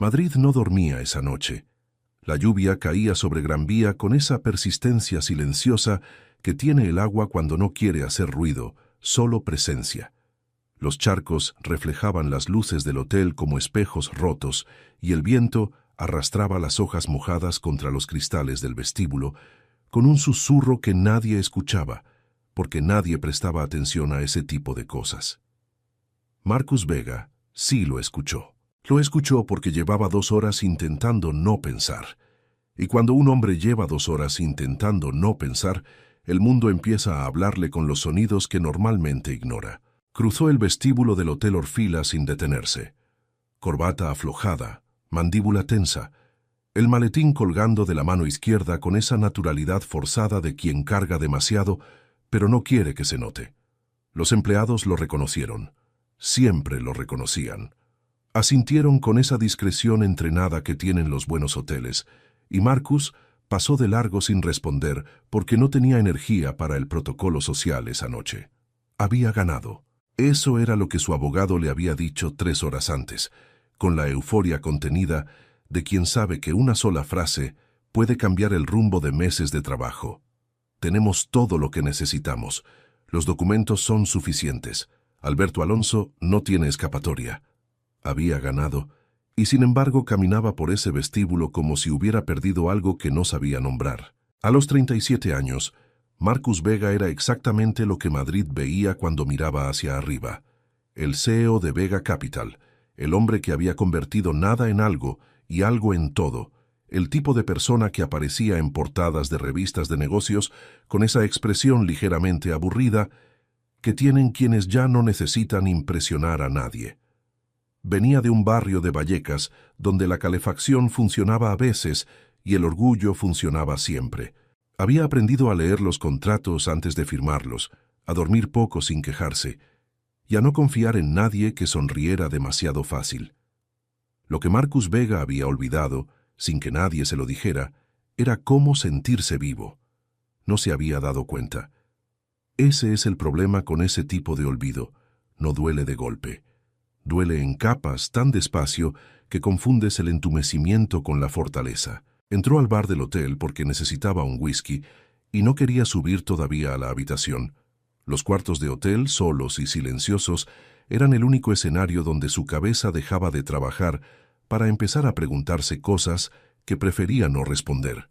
Madrid no dormía esa noche. La lluvia caía sobre Gran Vía con esa persistencia silenciosa que tiene el agua cuando no quiere hacer ruido, solo presencia. Los charcos reflejaban las luces del hotel como espejos rotos y el viento arrastraba las hojas mojadas contra los cristales del vestíbulo con un susurro que nadie escuchaba, porque nadie prestaba atención a ese tipo de cosas. Marcus Vega sí lo escuchó. Lo escuchó porque llevaba 2 horas intentando no pensar. Y cuando un hombre lleva 2 horas intentando no pensar, el mundo empieza a hablarle con los sonidos que normalmente ignora. Cruzó el vestíbulo del Hotel Orfila sin detenerse. Corbata aflojada, mandíbula tensa, el maletín colgando de la mano izquierda con esa naturalidad forzada de quien carga demasiado, pero no quiere que se note. Los empleados lo reconocieron. Siempre lo reconocían. Asintieron con esa discreción entrenada que tienen los buenos hoteles, y Marcus pasó de largo sin responder porque no tenía energía para el protocolo social esa noche. Había ganado. Eso era lo que su abogado le había dicho 3 horas antes, con la euforia contenida de quien sabe que una sola frase puede cambiar el rumbo de meses de trabajo. Tenemos todo lo que necesitamos. Los documentos son suficientes. Alberto Alonso no tiene escapatoria. Había ganado, y sin embargo caminaba por ese vestíbulo como si hubiera perdido algo que no sabía nombrar. A los 37 años, Marcus Vega era exactamente lo que Madrid veía cuando miraba hacia arriba. El CEO de Vega Capital, el hombre que había convertido nada en algo y algo en todo, el tipo de persona que aparecía en portadas de revistas de negocios con esa expresión ligeramente aburrida que tienen quienes ya no necesitan impresionar a nadie. Venía de un barrio de Vallecas donde la calefacción funcionaba a veces y el orgullo funcionaba siempre. Había aprendido a leer los contratos antes de firmarlos, a dormir poco sin quejarse, y a no confiar en nadie que sonriera demasiado fácil. Lo que Marcus Vega había olvidado, sin que nadie se lo dijera, era cómo sentirse vivo. No se había dado cuenta. Ese es el problema con ese tipo de olvido. No duele de golpe. Duele en capas tan despacio que confundes el entumecimiento con la fortaleza. Entró al bar del hotel porque necesitaba un whisky y no quería subir todavía a la habitación. Los cuartos de hotel, solos y silenciosos, eran el único escenario donde su cabeza dejaba de trabajar para empezar a preguntarse cosas que prefería no responder.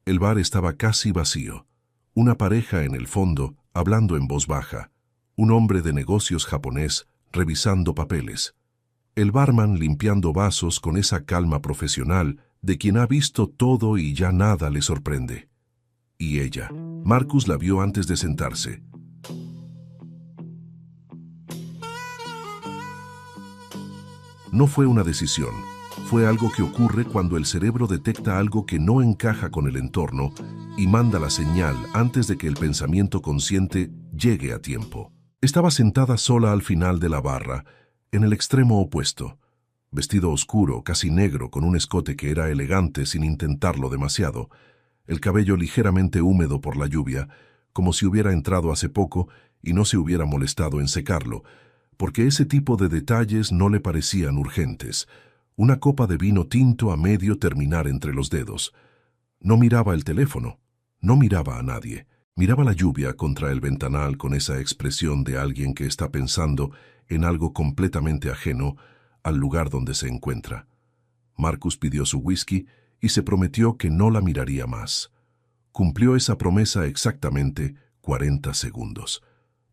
El bar estaba casi vacío. Una pareja en el fondo, hablando en voz baja. Un hombre de negocios japonés, revisando papeles. El barman limpiando vasos con esa calma profesional de quien ha visto todo y ya nada le sorprende. Y ella. Marcus la vio antes de sentarse. No fue una decisión. Fue algo que ocurre cuando el cerebro detecta algo que no encaja con el entorno y manda la señal antes de que el pensamiento consciente llegue a tiempo. Estaba sentada sola al final de la barra, en el extremo opuesto. Vestido oscuro, casi negro, con un escote que era elegante sin intentarlo demasiado, el cabello ligeramente húmedo por la lluvia, como si hubiera entrado hace poco y no se hubiera molestado en secarlo, porque ese tipo de detalles no le parecían urgentes. Una copa de vino tinto a medio terminar entre los dedos. No miraba el teléfono, no miraba a nadie. Miraba la lluvia contra el ventanal con esa expresión de alguien que está pensando en algo completamente ajeno al lugar donde se encuentra. Marcus pidió su whisky y se prometió que no la miraría más. Cumplió esa promesa exactamente 40 segundos,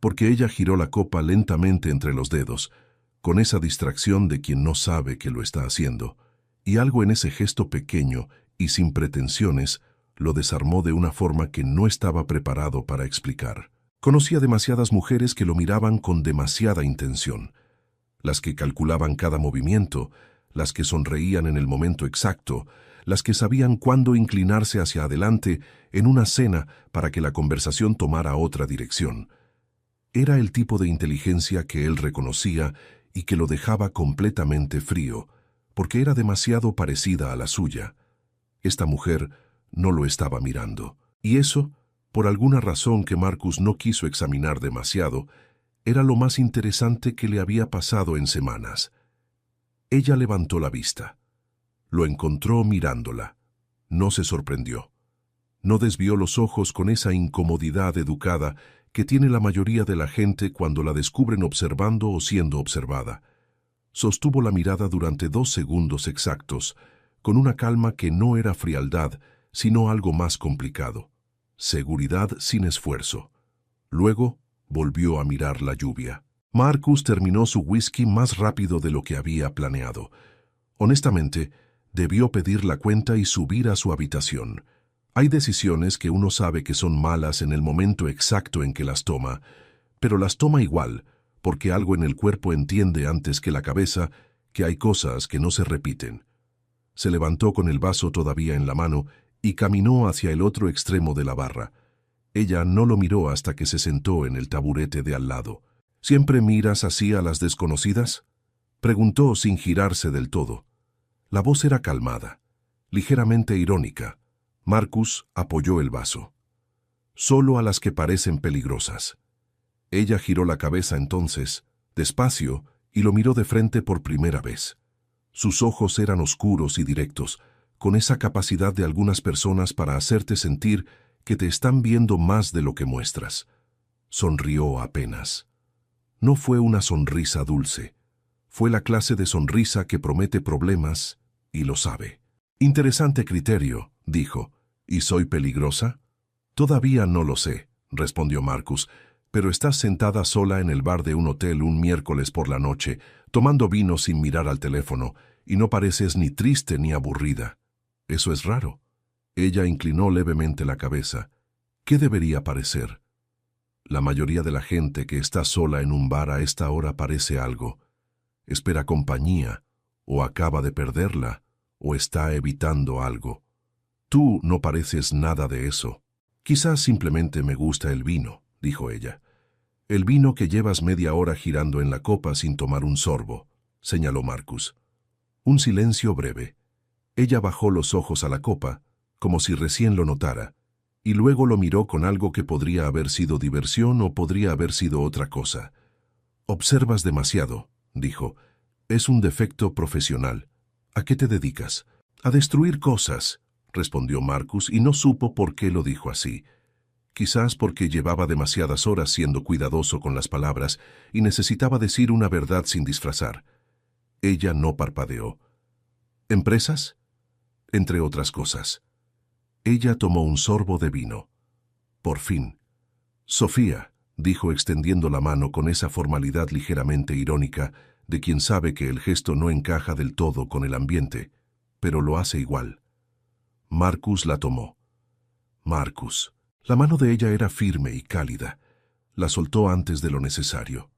porque ella giró la copa lentamente entre los dedos, con esa distracción de quien no sabe que lo está haciendo, y algo en ese gesto pequeño y sin pretensiones lo desarmó de una forma que no estaba preparado para explicar. Conocía demasiadas mujeres que lo miraban con demasiada intención, las que calculaban cada movimiento, las que sonreían en el momento exacto, las que sabían cuándo inclinarse hacia adelante en una cena para que la conversación tomara otra dirección. Era el tipo de inteligencia que él reconocía y que lo dejaba completamente frío, porque era demasiado parecida a la suya. Esta mujer no lo estaba mirando, y eso, por alguna razón que Marcus no quiso examinar demasiado, era lo más interesante que le había pasado en semanas. Ella levantó la vista. Lo encontró mirándola. No se sorprendió. No desvió los ojos con esa incomodidad educada que tiene la mayoría de la gente cuando la descubren observando o siendo observada. Sostuvo la mirada durante 2 segundos exactos, con una calma que no era frialdad, sino algo más complicado. Seguridad sin esfuerzo. Luego volvió a mirar la lluvia. Marcus terminó su whisky más rápido de lo que había planeado. Honestamente, debió pedir la cuenta y subir a su habitación. Hay decisiones que uno sabe que son malas en el momento exacto en que las toma, pero las toma igual, porque algo en el cuerpo entiende antes que la cabeza que hay cosas que no se repiten. Se levantó con el vaso todavía en la mano y caminó hacia el otro extremo de la barra. Ella no lo miró hasta que se sentó en el taburete de al lado. ¿Siempre miras así a las desconocidas?, preguntó sin girarse del todo. La voz era calmada, ligeramente irónica. Marcus apoyó el vaso. Solo a las que parecen peligrosas. Ella giró la cabeza entonces, despacio, y lo miró de frente por primera vez. Sus ojos eran oscuros y directos, con esa capacidad de algunas personas para hacerte sentir que te están viendo más de lo que muestras. Sonrió apenas. No fue una sonrisa dulce. Fue la clase de sonrisa que promete problemas y lo sabe. Interesante criterio, dijo. ¿Y soy peligrosa? Todavía no lo sé, respondió Marcus, pero estás sentada sola en el bar de un hotel un miércoles por la noche, tomando vino sin mirar al teléfono, y no pareces ni triste ni aburrida. Eso es raro. Ella inclinó levemente la cabeza. ¿Qué debería parecer? La mayoría de la gente que está sola en un bar a esta hora parece algo. Espera compañía, o acaba de perderla, o está evitando algo. Tú no pareces nada de eso. Quizás simplemente me gusta el vino, dijo ella. El vino que llevas media hora girando en la copa sin tomar un sorbo, señaló Marcus. Un silencio breve. Ella bajó los ojos a la copa, como si recién lo notara, y luego lo miró con algo que podría haber sido diversión o podría haber sido otra cosa. Observas demasiado, dijo. Es un defecto profesional. ¿A qué te dedicas? A destruir cosas, respondió Marcus, y no supo por qué lo dijo así. Quizás porque llevaba demasiadas horas siendo cuidadoso con las palabras y necesitaba decir una verdad sin disfrazar. Ella no parpadeó. ¿Empresas? Entre otras cosas. Ella tomó un sorbo de vino. Por fin. Sofía, dijo extendiendo la mano con esa formalidad ligeramente irónica de quien sabe que el gesto no encaja del todo con el ambiente, pero lo hace igual. Marcus la tomó. Marcus. La mano de ella era firme y cálida. La soltó antes de lo necesario.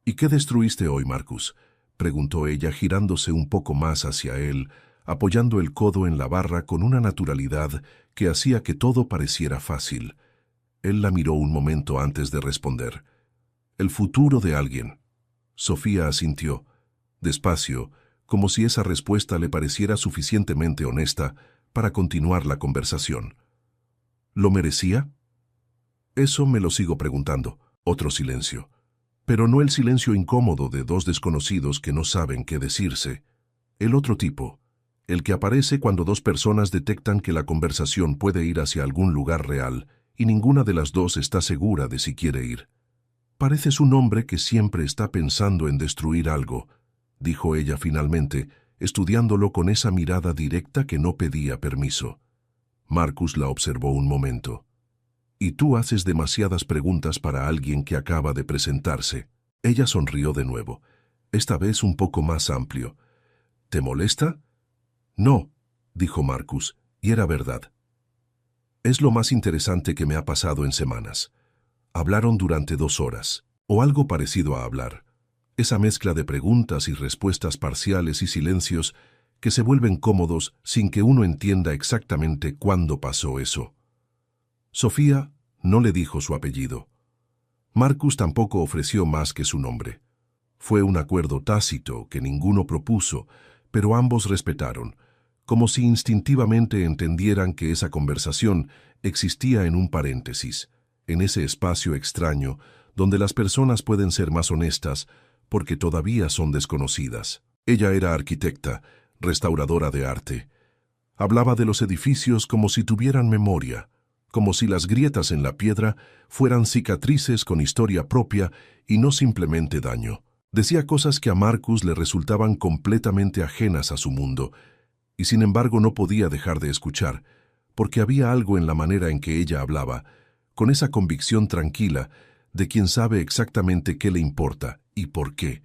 ¿Y qué destruiste hoy, Marcus?, preguntó ella girándose un poco más hacia él, apoyando el codo en la barra con una naturalidad que hacía que todo pareciera fácil. Él la miró un momento antes de responder. El futuro de alguien. Sofía asintió, despacio, como si esa respuesta le pareciera suficientemente honesta para continuar la conversación. ¿Lo merecía? Eso me lo sigo preguntando. Otro silencio. Pero no el silencio incómodo de dos desconocidos que no saben qué decirse. El otro tipo, el que aparece cuando dos personas detectan que la conversación puede ir hacia algún lugar real y ninguna de las dos está segura de si quiere ir. Pareces un hombre que siempre está pensando en destruir algo, dijo ella finalmente, estudiándolo con esa mirada directa que no pedía permiso. Marcus la observó un momento. Y tú haces demasiadas preguntas para alguien que acaba de presentarse. Ella sonrió de nuevo, esta vez un poco más amplio. ¿Te molesta? No, dijo Marcus, y era verdad. Es lo más interesante que me ha pasado en semanas. Hablaron durante 2 horas, o algo parecido a hablar. Esa mezcla de preguntas y respuestas parciales y silencios que se vuelven cómodos sin que uno entienda exactamente cuándo pasó eso. Sofía no le dijo su apellido. Marcus tampoco ofreció más que su nombre. Fue un acuerdo tácito que ninguno propuso, pero ambos respetaron, como si instintivamente entendieran que esa conversación existía en un paréntesis, en ese espacio extraño donde las personas pueden ser más honestas porque todavía son desconocidas. Ella era arquitecta, restauradora de arte. Hablaba de los edificios como si tuvieran memoria, como si las grietas en la piedra fueran cicatrices con historia propia y no simplemente daño. Decía cosas que a Marcus le resultaban completamente ajenas a su mundo, y sin embargo no podía dejar de escuchar, porque había algo en la manera en que ella hablaba, con esa convicción tranquila de quien sabe exactamente qué le importa y por qué,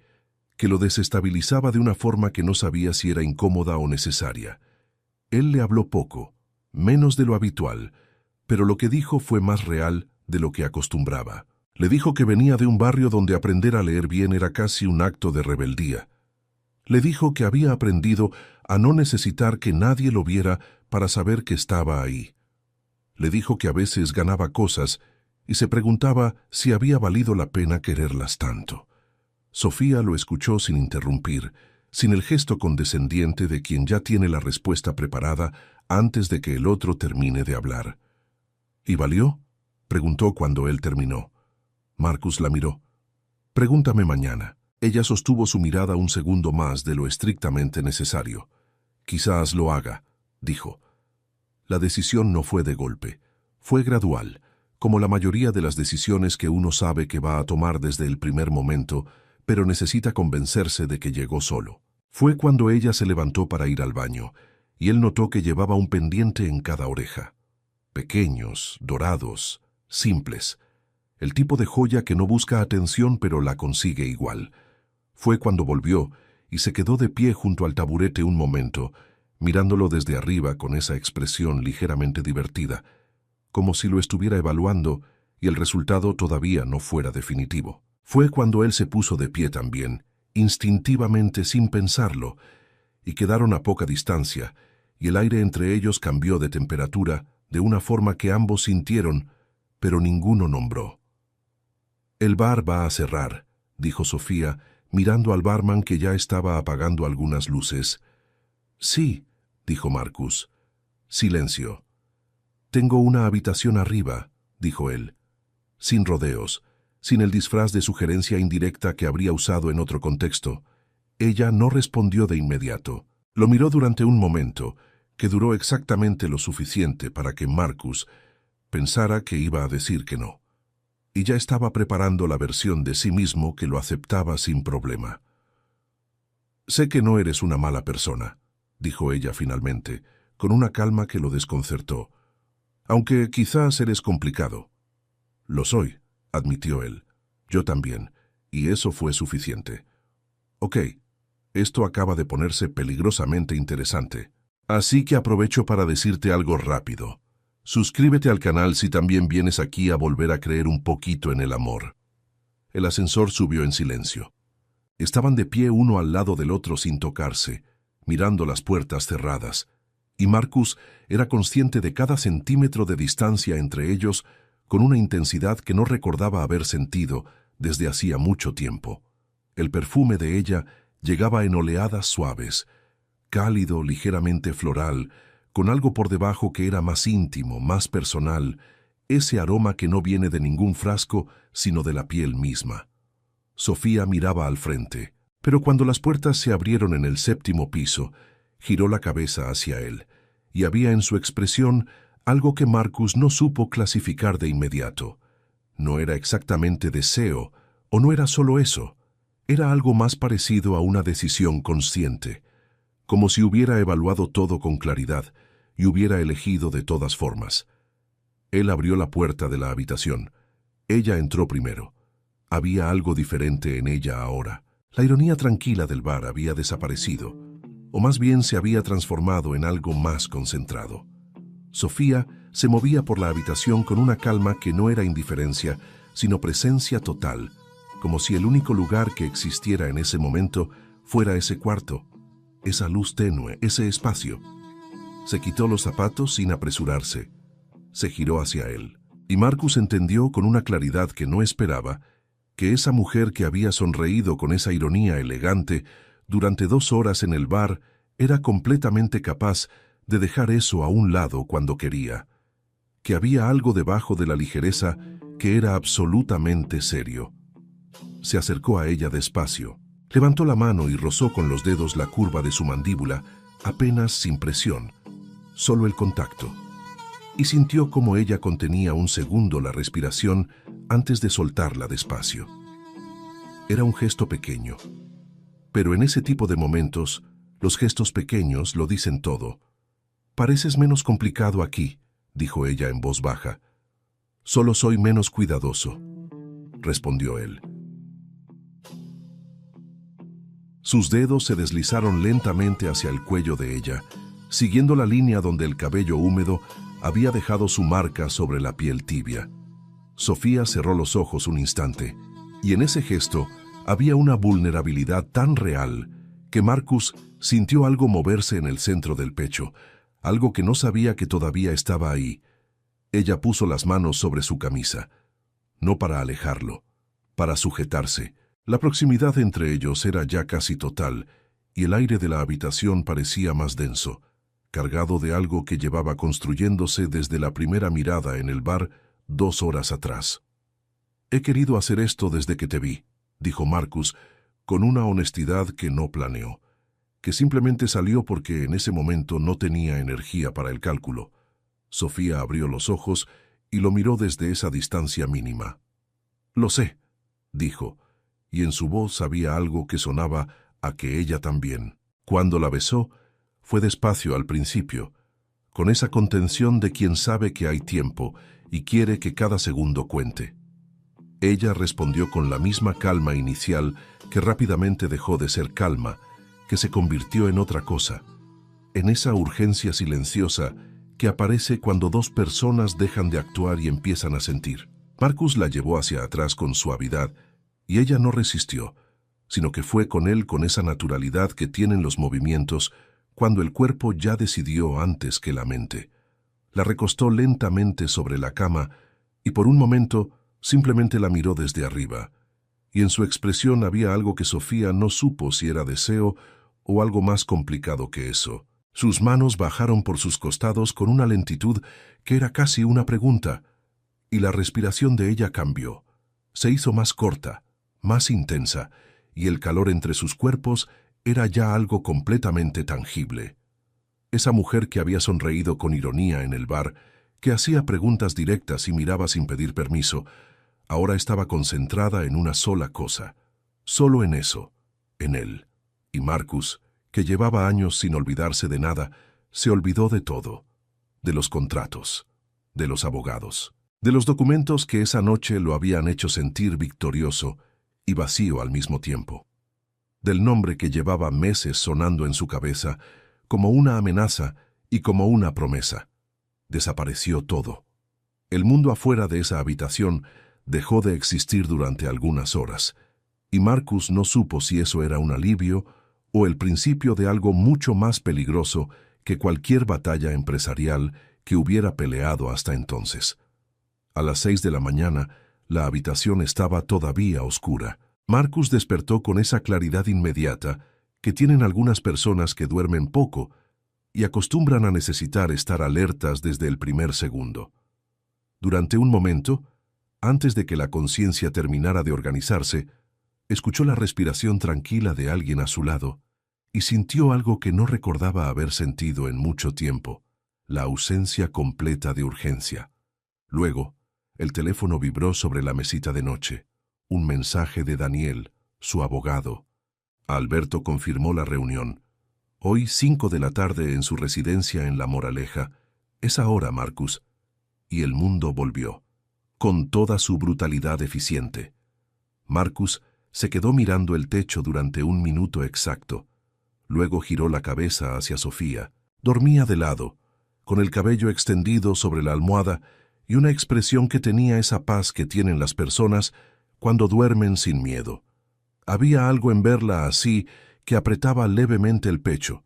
que lo desestabilizaba de una forma que no sabía si era incómoda o necesaria. Él le habló poco, menos de lo habitual, pero lo que dijo fue más real de lo que acostumbraba. Le dijo que venía de un barrio donde aprender a leer bien era casi un acto de rebeldía. Le dijo que había aprendido a no necesitar que nadie lo viera para saber que estaba ahí. Le dijo que a veces ganaba cosas y se preguntaba si había valido la pena quererlas tanto. Sofía lo escuchó sin interrumpir, sin el gesto condescendiente de quien ya tiene la respuesta preparada antes de que el otro termine de hablar. ¿Y valió?, preguntó cuando él terminó. Marcus la miró. «Pregúntame mañana». Ella sostuvo su mirada un segundo más de lo estrictamente necesario. «Quizás lo haga», dijo. La decisión no fue de golpe. Fue gradual, como la mayoría de las decisiones que uno sabe que va a tomar desde el primer momento, pero necesita convencerse de que llegó solo. Fue cuando ella se levantó para ir al baño, y él notó que llevaba un pendiente en cada oreja. Pequeños, dorados, simples. El tipo de joya que no busca atención pero la consigue igual. Fue cuando volvió y se quedó de pie junto al taburete un momento, mirándolo desde arriba con esa expresión ligeramente divertida, como si lo estuviera evaluando y el resultado todavía no fuera definitivo. Fue cuando él se puso de pie también, instintivamente sin pensarlo, y quedaron a poca distancia, y el aire entre ellos cambió de temperatura de una forma que ambos sintieron, pero ninguno nombró. «El bar va a cerrar», dijo Sofía, mirando al barman que ya estaba apagando algunas luces. «Sí», dijo Marcus. Silencio. «Tengo una habitación arriba», dijo él. Sin rodeos, sin el disfraz de sugerencia indirecta que habría usado en otro contexto. Ella no respondió de inmediato. Lo miró durante un momento, que duró exactamente lo suficiente para que Marcus pensara que iba a decir que no. Y ya estaba preparando la versión de sí mismo que lo aceptaba sin problema. «Sé que no eres una mala persona», dijo ella finalmente, con una calma que lo desconcertó. «Aunque quizás eres complicado». «Lo soy», admitió él. «Yo también, y eso fue suficiente». «Ok, esto acaba de ponerse peligrosamente interesante. Así que aprovecho para decirte algo rápido. Suscríbete al canal si también vienes aquí a volver a creer un poquito en el amor». El ascensor subió en silencio. Estaban de pie uno al lado del otro sin tocarse, mirando las puertas cerradas, y Marcus era consciente de cada centímetro de distancia entre ellos con una intensidad que no recordaba haber sentido desde hacía mucho tiempo. El perfume de ella llegaba en oleadas suaves, cálido, ligeramente floral, con algo por debajo que era más íntimo, más personal, ese aroma que no viene de ningún frasco, sino de la piel misma. Sofía miraba al frente, pero cuando las puertas se abrieron en el 7º piso, giró la cabeza hacia él, y había en su expresión algo que Marcus no supo clasificar de inmediato. No era exactamente deseo, o no era solo eso, era algo más parecido a una decisión consciente, como si hubiera evaluado todo con claridad y hubiera elegido de todas formas. Él abrió la puerta de la habitación. Ella entró primero. Había algo diferente en ella ahora. La ironía tranquila del bar había desaparecido, o más bien se había transformado en algo más concentrado. Sofía se movía por la habitación con una calma que no era indiferencia, sino presencia total, como si el único lugar que existiera en ese momento fuera ese cuarto, esa luz tenue, ese espacio. Se quitó los zapatos sin apresurarse. Se giró hacia él, y Marcus entendió con una claridad que no esperaba que esa mujer que había sonreído con esa ironía elegante durante 2 horas en el bar era completamente capaz de dejar eso a un lado cuando quería, que había algo debajo de la ligereza que era absolutamente serio. Se acercó a ella despacio, levantó la mano y rozó con los dedos la curva de su mandíbula, apenas sin presión, solo el contacto. Y sintió como ella contenía un segundo la respiración antes de soltarla despacio. Era un gesto pequeño, pero en ese tipo de momentos, los gestos pequeños lo dicen todo. «Pareces menos complicado aquí», dijo ella en voz baja. «Solo soy menos cuidadoso», respondió él. Sus dedos se deslizaron lentamente hacia el cuello de ella, siguiendo la línea donde el cabello húmedo había dejado su marca sobre la piel tibia. Sofía cerró los ojos un instante, y en ese gesto había una vulnerabilidad tan real que Marcus sintió algo moverse en el centro del pecho, algo que no sabía que todavía estaba ahí. Ella puso las manos sobre su camisa, no para alejarlo, para sujetarse. La proximidad entre ellos era ya casi total, y el aire de la habitación parecía más denso, cargado de algo que llevaba construyéndose desde la primera mirada en el bar 2 horas atrás. «He querido hacer esto desde que te vi», dijo Marcus, con una honestidad que no planeó, que simplemente salió porque en ese momento no tenía energía para el cálculo. Sofía abrió los ojos y lo miró desde esa distancia mínima. «Lo sé», dijo, y en su voz había algo que sonaba a que ella también. Cuando la besó, fue despacio al principio, con esa contención de quien sabe que hay tiempo y quiere que cada segundo cuente. Ella respondió con la misma calma inicial que rápidamente dejó de ser calma, que se convirtió en otra cosa, en esa urgencia silenciosa que aparece cuando dos personas dejan de actuar y empiezan a sentir. Marcus la llevó hacia atrás con suavidad, y ella no resistió, sino que fue con él con esa naturalidad que tienen los movimientos cuando el cuerpo ya decidió antes que la mente. La recostó lentamente sobre la cama y por un momento simplemente la miró desde arriba, y en su expresión había algo que Sofía no supo si era deseo o algo más complicado que eso. Sus manos bajaron por sus costados con una lentitud que era casi una pregunta, y la respiración de ella cambió. Se hizo más corta, más intensa, y el calor entre sus cuerpos era ya algo completamente tangible. Esa mujer que había sonreído con ironía en el bar, que hacía preguntas directas y miraba sin pedir permiso, ahora estaba concentrada en una sola cosa, solo en eso, en él. Y Marcus, que llevaba años sin olvidarse de nada, se olvidó de todo, de los contratos, de los abogados, de los documentos que esa noche lo habían hecho sentir victorioso y vacío al mismo tiempo, del nombre que llevaba meses sonando en su cabeza como una amenaza y como una promesa. Desapareció todo. El mundo afuera de esa habitación dejó de existir durante algunas horas, y Marcus no supo si eso era un alivio o el principio de algo mucho más peligroso que cualquier batalla empresarial que hubiera peleado hasta entonces. A las 6 de la mañana, la habitación estaba todavía oscura. Marcus despertó con esa claridad inmediata que tienen algunas personas que duermen poco y acostumbran a necesitar estar alertas desde el primer segundo. Durante un momento, antes de que la conciencia terminara de organizarse, escuchó la respiración tranquila de alguien a su lado y sintió algo que no recordaba haber sentido en mucho tiempo, la ausencia completa de urgencia. Luego, el teléfono vibró sobre la mesita de noche. Un mensaje de Daniel, su abogado. Alberto confirmó la reunión. Hoy 5 de la tarde en su residencia en La Moraleja. Es ahora, Marcus. Y el mundo volvió, con toda su brutalidad eficiente. Marcus se quedó mirando el techo durante un minuto exacto. Luego giró la cabeza hacia Sofía. Dormía de lado, con el cabello extendido sobre la almohada y una expresión que tenía esa paz que tienen las personas cuando duermen sin miedo. Había algo en verla así que apretaba levemente el pecho,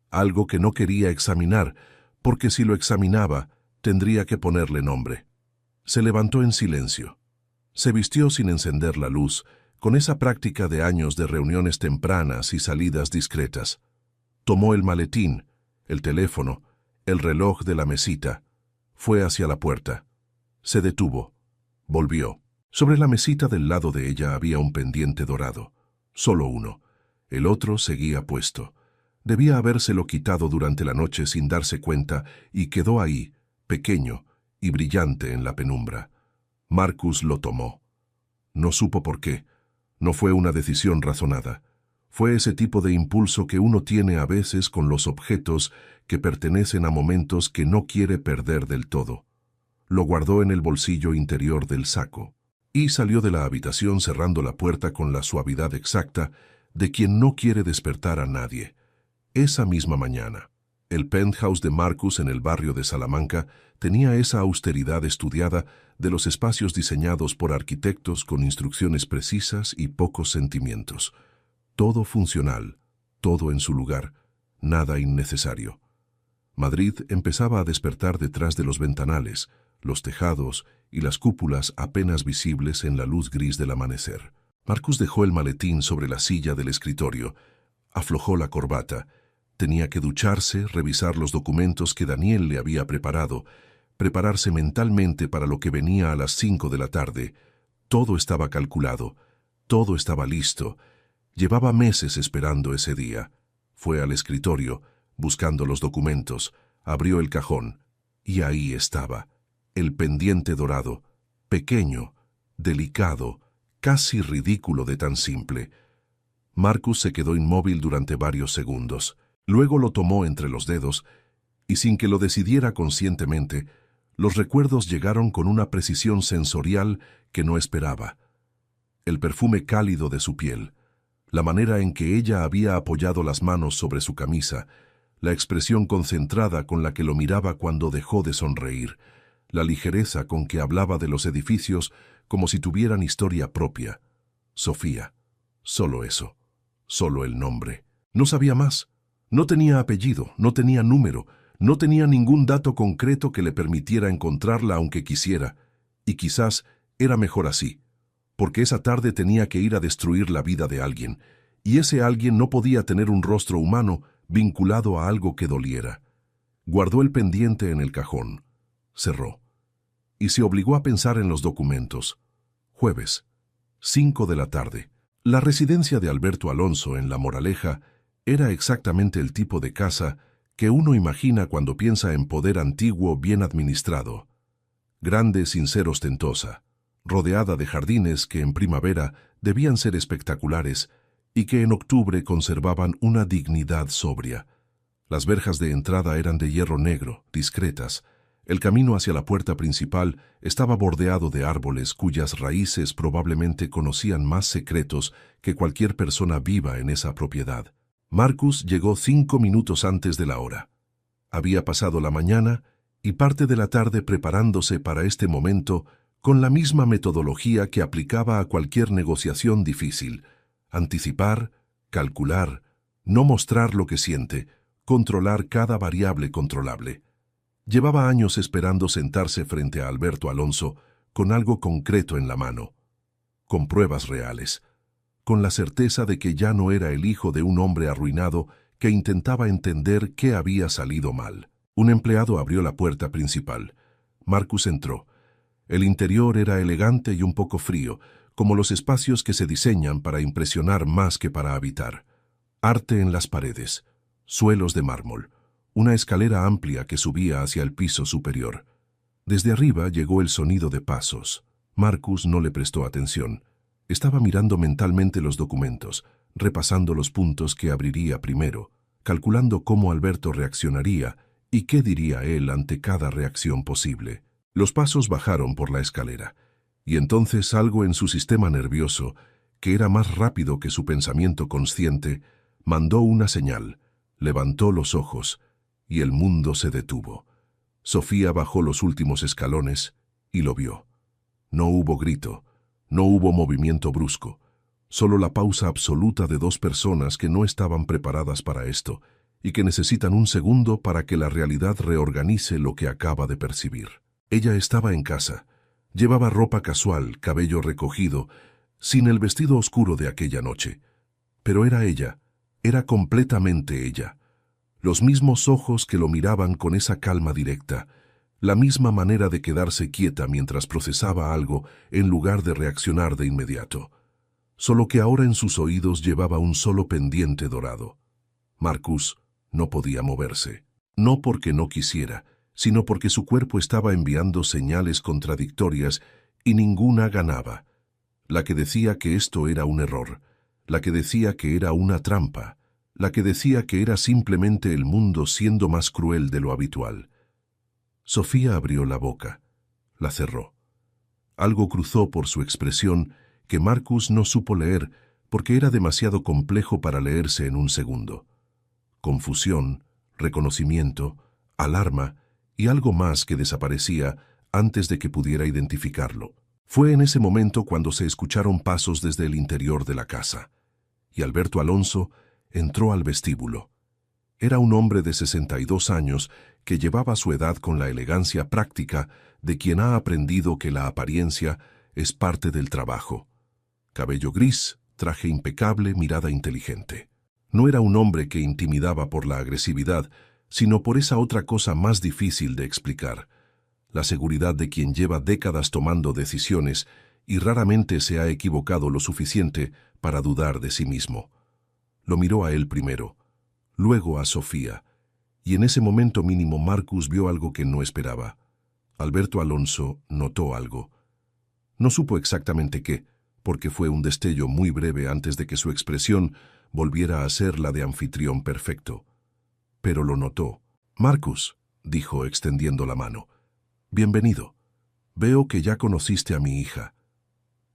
algo que no quería examinar, porque si lo examinaba, tendría que ponerle nombre. Se levantó en silencio. Se vistió sin encender la luz, con esa práctica de años de reuniones tempranas y salidas discretas. Tomó el maletín, el teléfono, el reloj de la mesita. Fue hacia la puerta. Se detuvo. Volvió. Sobre la mesita del lado de ella había un pendiente dorado. Solo uno. El otro seguía puesto. Debía habérselo quitado durante la noche sin darse cuenta y quedó ahí, pequeño y brillante en la penumbra. Marcus lo tomó. No supo por qué. No fue una decisión razonada. Fue ese tipo de impulso que uno tiene a veces con los objetos que pertenecen a momentos que no quiere perder del todo. Lo guardó en el bolsillo interior del saco y salió de la habitación cerrando la puerta con la suavidad exacta de quien no quiere despertar a nadie. Esa misma mañana, el penthouse de Marcus en el barrio de Salamanca tenía esa austeridad estudiada de los espacios diseñados por arquitectos con instrucciones precisas y pocos sentimientos. Todo funcional, todo en su lugar, nada innecesario. Madrid empezaba a despertar detrás de los ventanales, los tejados y las cúpulas apenas visibles en la luz gris del amanecer. Marcus dejó el maletín sobre la silla del escritorio, aflojó la corbata. Tenía que ducharse, revisar los documentos que Daniel le había preparado, prepararse mentalmente para lo que venía a las 5 de la tarde. Todo estaba calculado, todo estaba listo. Llevaba meses esperando ese día. Fue al escritorio, buscando los documentos, abrió el cajón, y ahí estaba, el pendiente dorado, pequeño, delicado, casi ridículo de tan simple. Marcus se quedó inmóvil durante varios segundos. Luego lo tomó entre los dedos, y sin que lo decidiera conscientemente, los recuerdos llegaron con una precisión sensorial que no esperaba. El perfume cálido de su piel, la manera en que ella había apoyado las manos sobre su camisa, la expresión concentrada con la que lo miraba cuando dejó de sonreír, la ligereza con que hablaba de los edificios como si tuvieran historia propia. Sofía. Solo eso. Solo el nombre. No sabía más. No tenía apellido, no tenía número, no tenía ningún dato concreto que le permitiera encontrarla aunque quisiera, y quizás era mejor así, porque esa tarde tenía que ir a destruir la vida de alguien, y ese alguien no podía tener un rostro humano vinculado a algo que doliera. Guardó el pendiente en el cajón, cerró, y se obligó a pensar en los documentos. Jueves, 5 de la tarde. La residencia de Alberto Alonso en La Moraleja era exactamente el tipo de casa que uno imagina cuando piensa en poder antiguo bien administrado. Grande sin ser ostentosa, rodeada de jardines que en primavera debían ser espectaculares y que en octubre conservaban una dignidad sobria. Las verjas de entrada eran de hierro negro, discretas. El camino hacia la puerta principal estaba bordeado de árboles cuyas raíces probablemente conocían más secretos que cualquier persona viva en esa propiedad. Marcus llegó 5 minutos antes de la hora. Había pasado la mañana y parte de la tarde preparándose para este momento con la misma metodología que aplicaba a cualquier negociación difícil: anticipar, calcular, no mostrar lo que siente, controlar cada variable controlable. Llevaba años esperando sentarse frente a Alberto Alonso con algo concreto en la mano, con pruebas reales, con la certeza de que ya no era el hijo de un hombre arruinado que intentaba entender qué había salido mal. Un empleado abrió la puerta principal. Marcus entró. El interior era elegante y un poco frío, como los espacios que se diseñan para impresionar más que para habitar. Arte en las paredes, suelos de mármol, una escalera amplia que subía hacia el piso superior. Desde arriba llegó el sonido de pasos. Marcus no le prestó atención. Estaba mirando mentalmente los documentos, repasando los puntos que abriría primero, calculando cómo Alberto reaccionaría y qué diría él ante cada reacción posible. Los pasos bajaron por la escalera, y entonces algo en su sistema nervioso, que era más rápido que su pensamiento consciente, mandó una señal, levantó los ojos, y el mundo se detuvo. Sofía bajó los últimos escalones y lo vio. No hubo grito. No hubo movimiento brusco, solo la pausa absoluta de dos personas que no estaban preparadas para esto y que necesitan un segundo para que la realidad reorganice lo que acaba de percibir. Ella estaba en casa, llevaba ropa casual, cabello recogido, sin el vestido oscuro de aquella noche. Pero era ella, era completamente ella. Los mismos ojos que lo miraban con esa calma directa, la misma manera de quedarse quieta mientras procesaba algo en lugar de reaccionar de inmediato. Solo que ahora en sus oídos llevaba un solo pendiente dorado. Marcus no podía moverse. No porque no quisiera, sino porque su cuerpo estaba enviando señales contradictorias y ninguna ganaba. La que decía que esto era un error, la que decía que era una trampa, la que decía que era simplemente el mundo siendo más cruel de lo habitual. Sofía abrió la boca, la cerró. Algo cruzó por su expresión que Marcus no supo leer porque era demasiado complejo para leerse en un segundo. Confusión, reconocimiento, alarma y algo más que desaparecía antes de que pudiera identificarlo. Fue en ese momento cuando se escucharon pasos desde el interior de la casa, y Alberto Alonso entró al vestíbulo. Era un hombre de 62 años que llevaba su edad con la elegancia práctica de quien ha aprendido que la apariencia es parte del trabajo. Cabello gris, traje impecable, mirada inteligente. No era un hombre que intimidaba por la agresividad, sino por esa otra cosa más difícil de explicar, la seguridad de quien lleva décadas tomando decisiones y raramente se ha equivocado lo suficiente para dudar de sí mismo. Lo miró a él primero, luego a Sofía, y en ese momento mínimo Marcus vio algo que no esperaba. Alberto Alonso notó algo. No supo exactamente qué, porque fue un destello muy breve antes de que su expresión volviera a ser la de anfitrión perfecto. Pero lo notó. «Marcus», dijo extendiendo la mano. «Bienvenido. Veo que ya conociste a mi hija».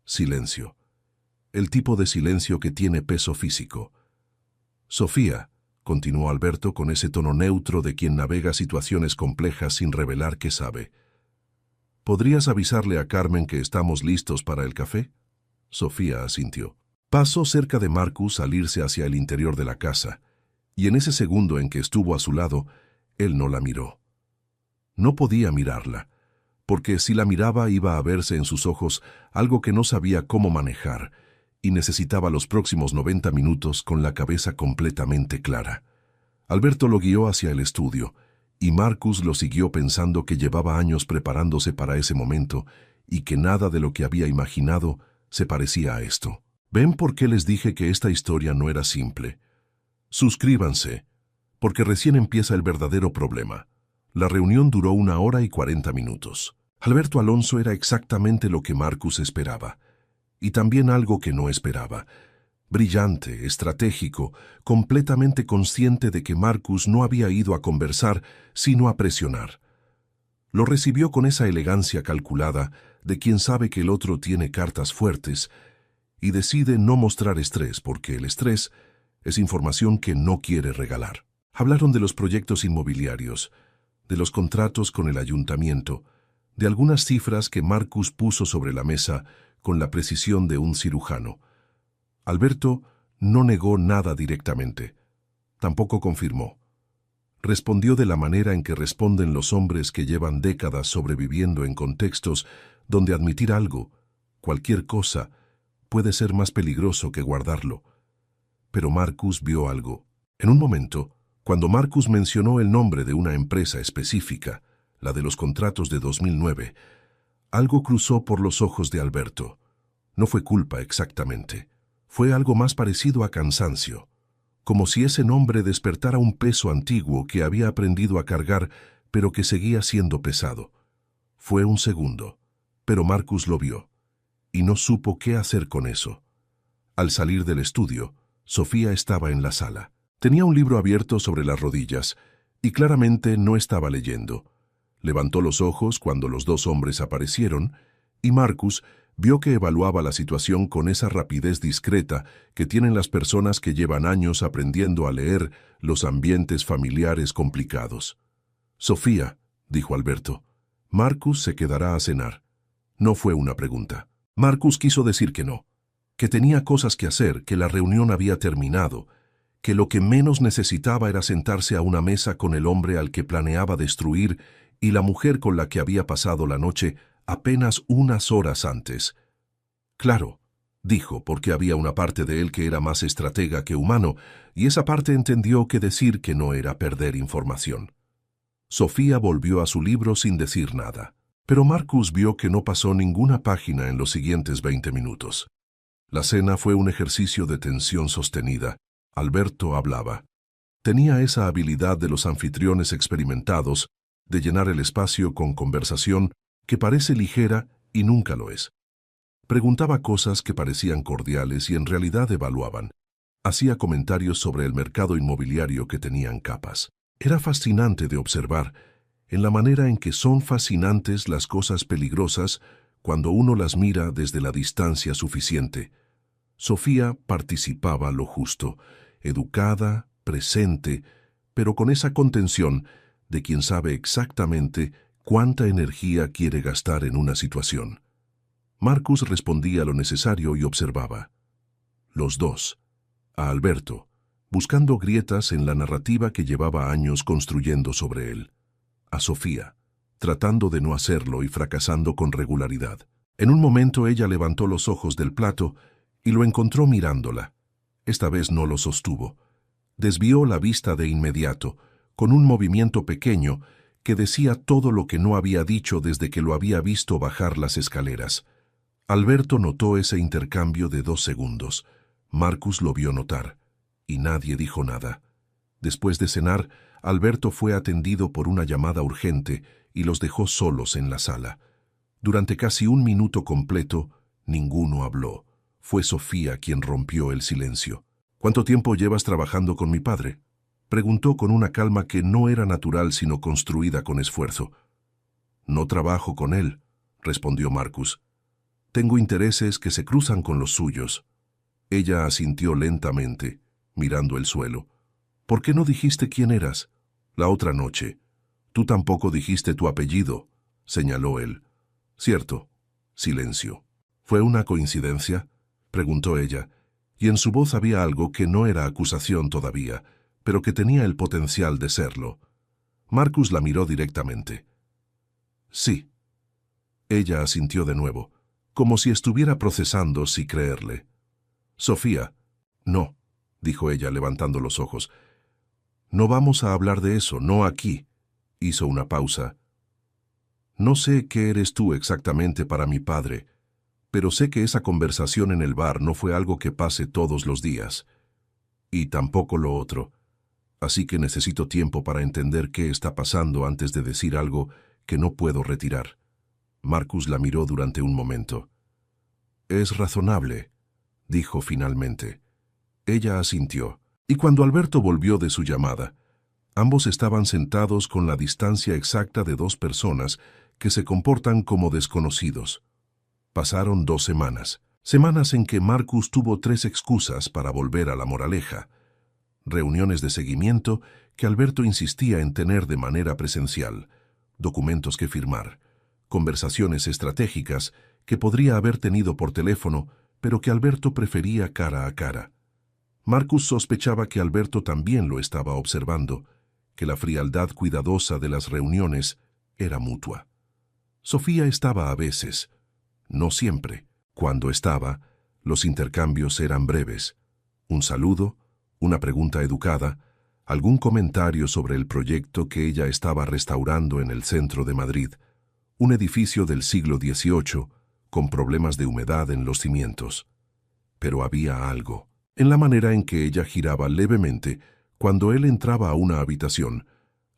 Silencio. El tipo de silencio que tiene peso físico. «Sofía», continuó Alberto con ese tono neutro de quien navega situaciones complejas sin revelar que sabe. «¿Podrías avisarle a Carmen que estamos listos para el café?» Sofía asintió. Pasó cerca de Marcus al irse hacia el interior de la casa, y en ese segundo en que estuvo a su lado, él no la miró. No podía mirarla, porque si la miraba iba a verse en sus ojos algo que no sabía cómo manejar, y necesitaba los próximos 90 minutos con la cabeza completamente clara. Alberto lo guió hacia el estudio, y Marcus lo siguió pensando que llevaba años preparándose para ese momento y que nada de lo que había imaginado se parecía a esto. ¿Ven por qué les dije que esta historia no era simple? Suscríbanse, porque recién empieza el verdadero problema. La reunión duró 1 hora y 40 minutos. Alberto Alonso era exactamente lo que Marcus esperaba, y también algo que no esperaba. Brillante, estratégico, completamente consciente de que Marcus no había ido a conversar, sino a presionar. Lo recibió con esa elegancia calculada de quien sabe que el otro tiene cartas fuertes y decide no mostrar estrés porque el estrés es información que no quiere regalar. Hablaron de los proyectos inmobiliarios, de los contratos con el ayuntamiento, de algunas cifras que Marcus puso sobre la mesa con la precisión de un cirujano. Alberto no negó nada directamente, tampoco confirmó. Respondió de la manera en que responden los hombres que llevan décadas sobreviviendo en contextos donde admitir algo, cualquier cosa, puede ser más peligroso que guardarlo. Pero Marcus vio algo. En un momento, cuando Marcus mencionó el nombre de una empresa específica, la de los contratos de 2009, algo cruzó por los ojos de Alberto. No fue culpa exactamente. Fue algo más parecido a cansancio, como si ese nombre despertara un peso antiguo que había aprendido a cargar, pero que seguía siendo pesado. Fue un segundo, pero Marcus lo vio, y no supo qué hacer con eso. Al salir del estudio, Sofía estaba en la sala. Tenía un libro abierto sobre las rodillas, y claramente no estaba leyendo. Levantó los ojos cuando los dos hombres aparecieron, y Marcus vio que evaluaba la situación con esa rapidez discreta que tienen las personas que llevan años aprendiendo a leer los ambientes familiares complicados. «Sofía», dijo Alberto, «Marcus se quedará a cenar». No fue una pregunta. Marcus quiso decir que no, que tenía cosas que hacer, que la reunión había terminado, que lo que menos necesitaba era sentarse a una mesa con el hombre al que planeaba destruir y la mujer con la que había pasado la noche apenas unas horas antes. «Claro», dijo, porque había una parte de él que era más estratega que humano, y esa parte entendió que decir que no era perder información. Sofía volvió a su libro sin decir nada, pero Marcus vio que no pasó ninguna página en los siguientes 20 minutos. La cena fue un ejercicio de tensión sostenida. Alberto hablaba. Tenía esa habilidad de los anfitriones experimentados de llenar el espacio con conversación que parece ligera y nunca lo es. Preguntaba cosas que parecían cordiales y en realidad evaluaban. Hacía comentarios sobre el mercado inmobiliario que tenían capas. Era fascinante de observar, en la manera en que son fascinantes las cosas peligrosas cuando uno las mira desde la distancia suficiente. Sofía participaba lo justo, educada, presente, pero con esa contención de quien sabe exactamente cuánta energía quiere gastar en una situación. Marcus respondía lo necesario y observaba. Los dos. A Alberto, buscando grietas en la narrativa que llevaba años construyendo sobre él. A Sofía, tratando de no hacerlo y fracasando con regularidad. En un momento ella levantó los ojos del plato y lo encontró mirándola. Esta vez no lo sostuvo. Desvió la vista de inmediato, con un movimiento pequeño que decía todo lo que no había dicho desde que lo había visto bajar las escaleras. Alberto notó ese intercambio de 2 segundos. Marcus lo vio notar, y nadie dijo nada. Después de cenar, Alberto fue atendido por una llamada urgente y los dejó solos en la sala. Durante casi 1 minuto completo, ninguno habló. Fue Sofía quien rompió el silencio. «¿Cuánto tiempo llevas trabajando con mi padre?», preguntó con una calma que no era natural sino construida con esfuerzo. «No trabajo con él», respondió Marcus. «Tengo intereses que se cruzan con los suyos». Ella asintió lentamente, mirando el suelo. «¿Por qué no dijiste quién eras?» «La otra noche. Tú tampoco dijiste tu apellido», señaló él. «Cierto». Silencio. «¿Fue una coincidencia?», preguntó ella, y en su voz había algo que no era acusación todavía, pero que tenía el potencial de serlo. Marcus la miró directamente. «Sí». Ella asintió de nuevo, como si estuviera procesando si creerle. «Sofía». «No», dijo ella levantando los ojos. «No vamos a hablar de eso, no aquí». Hizo una pausa. «No sé qué eres tú exactamente para mi padre, pero sé que esa conversación en el bar no fue algo que pase todos los días. Y tampoco lo otro. Así que necesito tiempo para entender qué está pasando antes de decir algo que no puedo retirar». Marcus la miró durante un momento. «Es razonable», dijo finalmente. Ella asintió, y cuando Alberto volvió de su llamada, ambos estaban sentados con la distancia exacta de 2 personas que se comportan como desconocidos. Pasaron 2 semanas, semanas en que Marcus tuvo 3 excusas para volver a la moraleja. Reuniones de seguimiento que Alberto insistía en tener de manera presencial, documentos que firmar, conversaciones estratégicas que podría haber tenido por teléfono, pero que Alberto prefería cara a cara. Marcus sospechaba que Alberto también lo estaba observando, que la frialdad cuidadosa de las reuniones era mutua. Sofía estaba a veces, no siempre. Cuando estaba, los intercambios eran breves. Un saludo, una pregunta educada, algún comentario sobre el proyecto que ella estaba restaurando en el centro de Madrid, un edificio del siglo XVIII con problemas de humedad en los cimientos. Pero había algo, en la manera en que ella giraba levemente cuando él entraba a una habitación,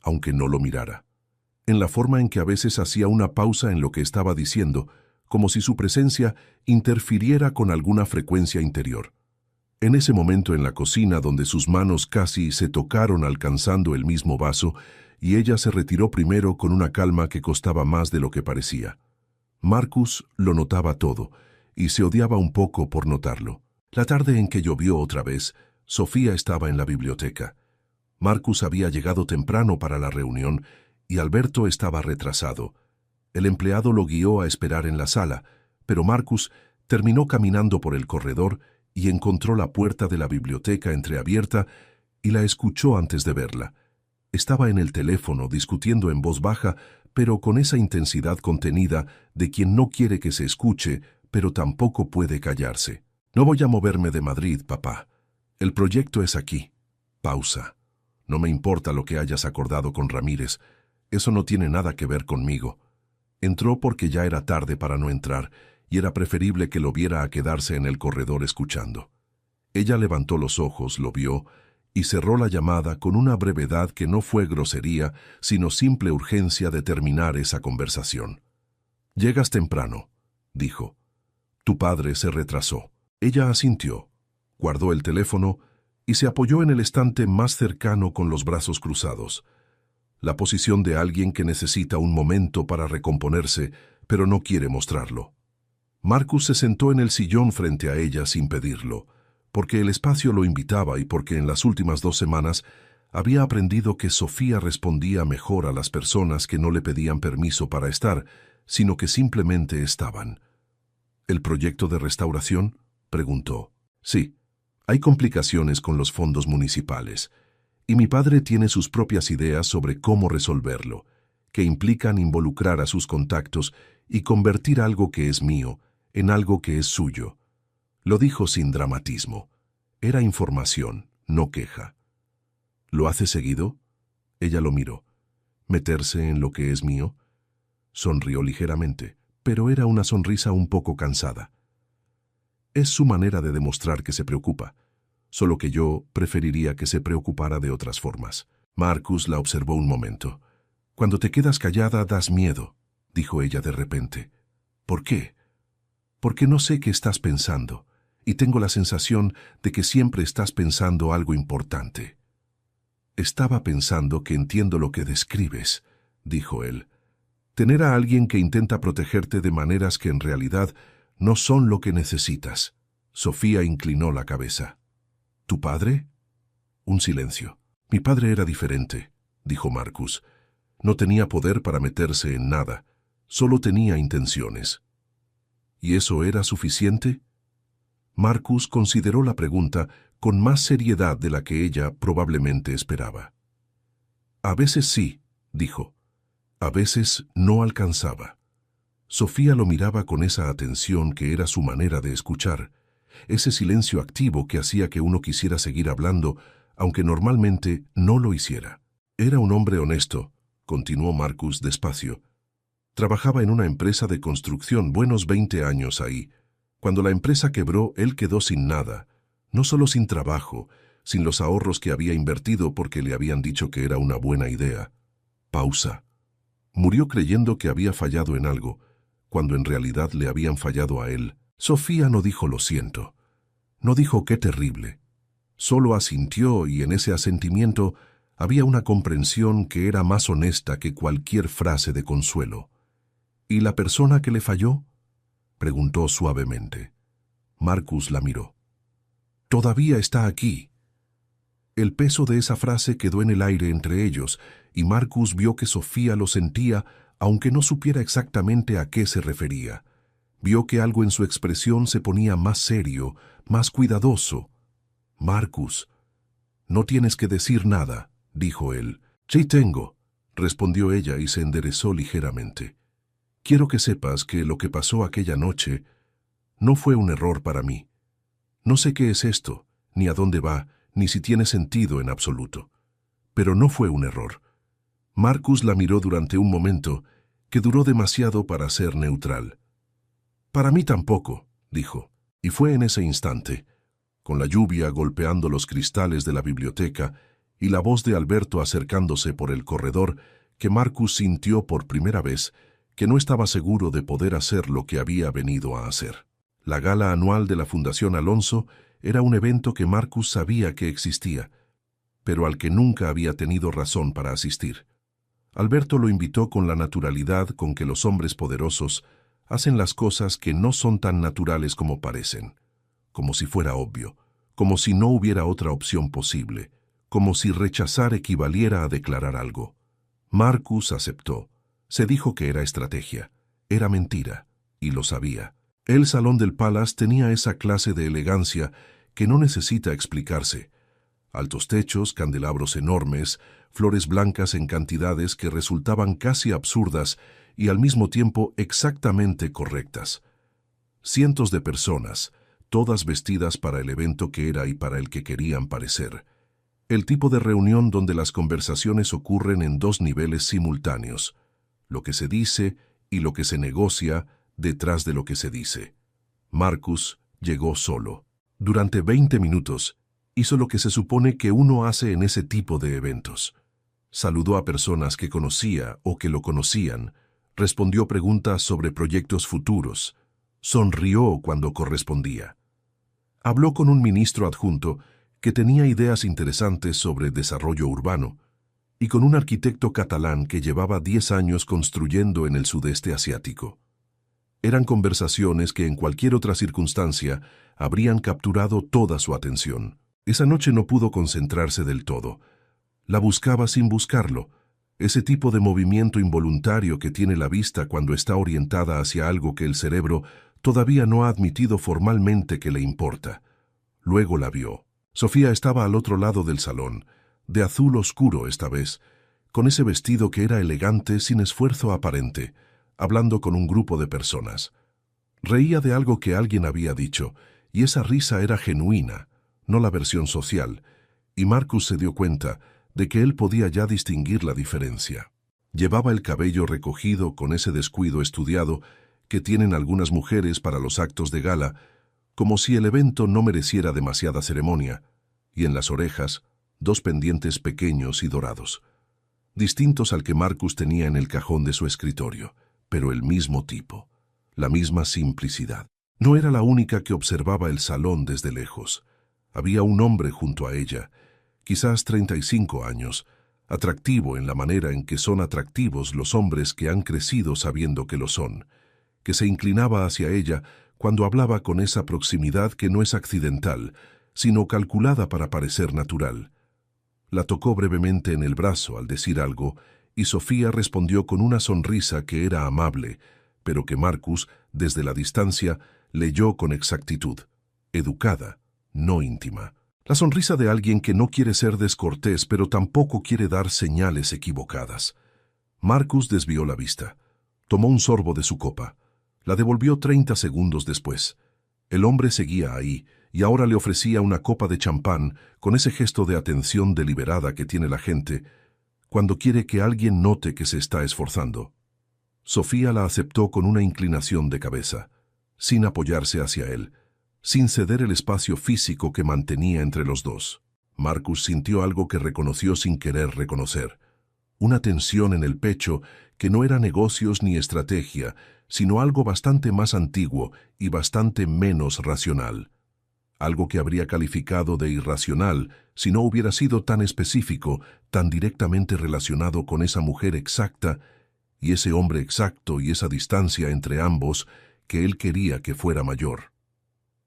aunque no lo mirara. En la forma en que a veces hacía una pausa en lo que estaba diciendo, como si su presencia interfiriera con alguna frecuencia interior. En ese momento en la cocina donde sus manos casi se tocaron alcanzando el mismo vaso, y ella se retiró primero con una calma que costaba más de lo que parecía. Marcus lo notaba todo, y se odiaba un poco por notarlo. La tarde en que llovió otra vez, Sofía estaba en la biblioteca. Marcus había llegado temprano para la reunión, y Alberto estaba retrasado. El empleado lo guió a esperar en la sala, pero Marcus terminó caminando por el corredor y encontró la puerta de la biblioteca entreabierta y la escuchó antes de verla. Estaba en el teléfono discutiendo en voz baja, pero con esa intensidad contenida de quien no quiere que se escuche, pero tampoco puede callarse. «No voy a moverme de Madrid, papá. El proyecto es aquí». Pausa. «No me importa lo que hayas acordado con Ramírez. Eso no tiene nada que ver conmigo». Entró porque ya era tarde para no entrar, y era preferible que lo viera a quedarse en el corredor escuchando. Ella levantó los ojos, lo vio, y cerró la llamada con una brevedad que no fue grosería, sino simple urgencia de terminar esa conversación. «Llegas temprano», dijo. «Tu padre se retrasó». Ella asintió, guardó el teléfono y se apoyó en el estante más cercano con los brazos cruzados. La posición de alguien que necesita un momento para recomponerse, pero no quiere mostrarlo. Marcus se sentó en el sillón frente a ella sin pedirlo, porque el espacio lo invitaba y porque en las últimas 2 semanas había aprendido que Sofía respondía mejor a las personas que no le pedían permiso para estar, sino que simplemente estaban. «¿El proyecto de restauración?», preguntó. «Sí, hay complicaciones con los fondos municipales, y mi padre tiene sus propias ideas sobre cómo resolverlo, que implican involucrar a sus contactos y convertir algo que es mío en algo que es suyo». Lo dijo sin dramatismo. Era información, no queja. «¿Lo hace seguido?». Ella lo miró. «¿Meterse en lo que es mío?». Sonrió ligeramente, pero era una sonrisa un poco cansada. «Es su manera de demostrar que se preocupa, solo que yo preferiría que se preocupara de otras formas». Marcus la observó un momento. «Cuando te quedas callada das miedo», dijo ella de repente. «¿Por qué?». «Porque no sé qué estás pensando, y tengo la sensación de que siempre estás pensando algo importante». «Estaba pensando que entiendo lo que describes», dijo él. «Tener a alguien que intenta protegerte de maneras que en realidad no son lo que necesitas». Sofía inclinó la cabeza. «¿Tu padre?». Un silencio. «Mi padre era diferente», dijo Marcus. «No tenía poder para meterse en nada, solo tenía intenciones». «¿Y eso era suficiente?». Marcus consideró la pregunta con más seriedad de la que ella probablemente esperaba. «A veces sí», dijo. «A veces no alcanzaba». Sofía lo miraba con esa atención que era su manera de escuchar, ese silencio activo que hacía que uno quisiera seguir hablando, aunque normalmente no lo hiciera. «Era un hombre honesto», continuó Marcus despacio. «Trabajaba en una empresa de construcción buenos 20 años ahí. Cuando la empresa quebró, él quedó sin nada, no solo sin trabajo, sin los ahorros que había invertido porque le habían dicho que era una buena idea». Pausa. Murió creyendo que había fallado en algo, cuando en realidad le habían fallado a él. Sofía no dijo «lo siento», no dijo «qué terrible». Solo asintió y en ese asentimiento había una comprensión que era más honesta que cualquier frase de consuelo. «¿Y la persona que le falló?», preguntó suavemente. Marcus la miró. «Todavía está aquí». El peso de esa frase quedó en el aire entre ellos, y Marcus vio que Sofía lo sentía, aunque no supiera exactamente a qué se refería. Vio que algo en su expresión se ponía más serio, más cuidadoso. «Marcus, no tienes que decir nada», dijo él. «Sí tengo», respondió ella y se enderezó ligeramente. «Quiero que sepas que lo que pasó aquella noche no fue un error para mí. No sé qué es esto, ni a dónde va, ni si tiene sentido en absoluto. Pero no fue un error». Marcus la miró durante un momento que duró demasiado para ser neutral. «Para mí tampoco», dijo, y fue en ese instante, con la lluvia golpeando los cristales de la biblioteca y la voz de Alberto acercándose por el corredor, que Marcus sintió por primera vez que no estaba seguro de poder hacer lo que había venido a hacer. La gala anual de la Fundación Alonso era un evento que Marcus sabía que existía, pero al que nunca había tenido razón para asistir. Alberto lo invitó con la naturalidad con que los hombres poderosos hacen las cosas que no son tan naturales como parecen, como si fuera obvio, como si no hubiera otra opción posible, como si rechazar equivaliera a declarar algo. Marcus aceptó. Se dijo que era estrategia, era mentira, y lo sabía. El salón del Palace tenía esa clase de elegancia que no necesita explicarse. Altos techos, candelabros enormes, flores blancas en cantidades que resultaban casi absurdas y al mismo tiempo exactamente correctas. Cientos de personas, todas vestidas para el evento que era y para el que querían parecer. El tipo de reunión donde las conversaciones ocurren en 2 niveles simultáneos, lo que se dice y lo que se negocia detrás de lo que se dice. Marcus llegó solo. Durante 20 minutos, Hizo lo que se supone que uno hace en ese tipo de eventos. Saludó a personas que conocía o que lo conocían, respondió preguntas sobre proyectos futuros, sonrió cuando correspondía. Habló con un ministro adjunto que tenía ideas interesantes sobre desarrollo urbano y con un arquitecto catalán que llevaba 10 años construyendo en el sudeste asiático. Eran conversaciones que en cualquier otra circunstancia habrían capturado toda su atención. Esa noche no pudo concentrarse del todo. La buscaba sin buscarlo, ese tipo de movimiento involuntario que tiene la vista cuando está orientada hacia algo que el cerebro todavía no ha admitido formalmente que le importa. Luego la vio. Sofía estaba al otro lado del salón, de azul oscuro esta vez, con ese vestido que era elegante sin esfuerzo aparente, hablando con un grupo de personas. Reía de algo que alguien había dicho, y esa risa era genuina, no la versión social, y Marcus se dio cuenta de que él podía ya distinguir la diferencia. Llevaba el cabello recogido con ese descuido estudiado que tienen algunas mujeres para los actos de gala, como si el evento no mereciera demasiada ceremonia, y en las orejas, 2 pendientes pequeños y dorados, distintos al que Marcus tenía en el cajón de su escritorio, pero el mismo tipo, la misma simplicidad. No era la única que observaba el salón desde lejos. Había un hombre junto a ella, quizás 35 años, atractivo en la manera en que son atractivos los hombres que han crecido sabiendo que lo son, que se inclinaba hacia ella cuando hablaba con esa proximidad que no es accidental, sino calculada para parecer natural. La tocó brevemente en el brazo al decir algo, y Sofía respondió con una sonrisa que era amable, pero que Marcus, desde la distancia, leyó con exactitud, educada, no íntima. La sonrisa de alguien que no quiere ser descortés, pero tampoco quiere dar señales equivocadas. Marcus desvió la vista. Tomó un sorbo de su copa. La devolvió 30 segundos después. El hombre seguía ahí, y ahora le ofrecía una copa de champán con ese gesto de atención deliberada que tiene la gente cuando quiere que alguien note que se está esforzando. Sofía la aceptó con una inclinación de cabeza, sin apoyarse hacia él, sin ceder el espacio físico que mantenía entre los dos. Marcus sintió algo que reconoció sin querer reconocer. Una tensión en el pecho que no era negocios ni estrategia, sino algo bastante más antiguo y bastante menos racional. Algo que habría calificado de irracional si no hubiera sido tan específico, tan directamente relacionado con esa mujer exacta y ese hombre exacto y esa distancia entre ambos que él quería que fuera mayor.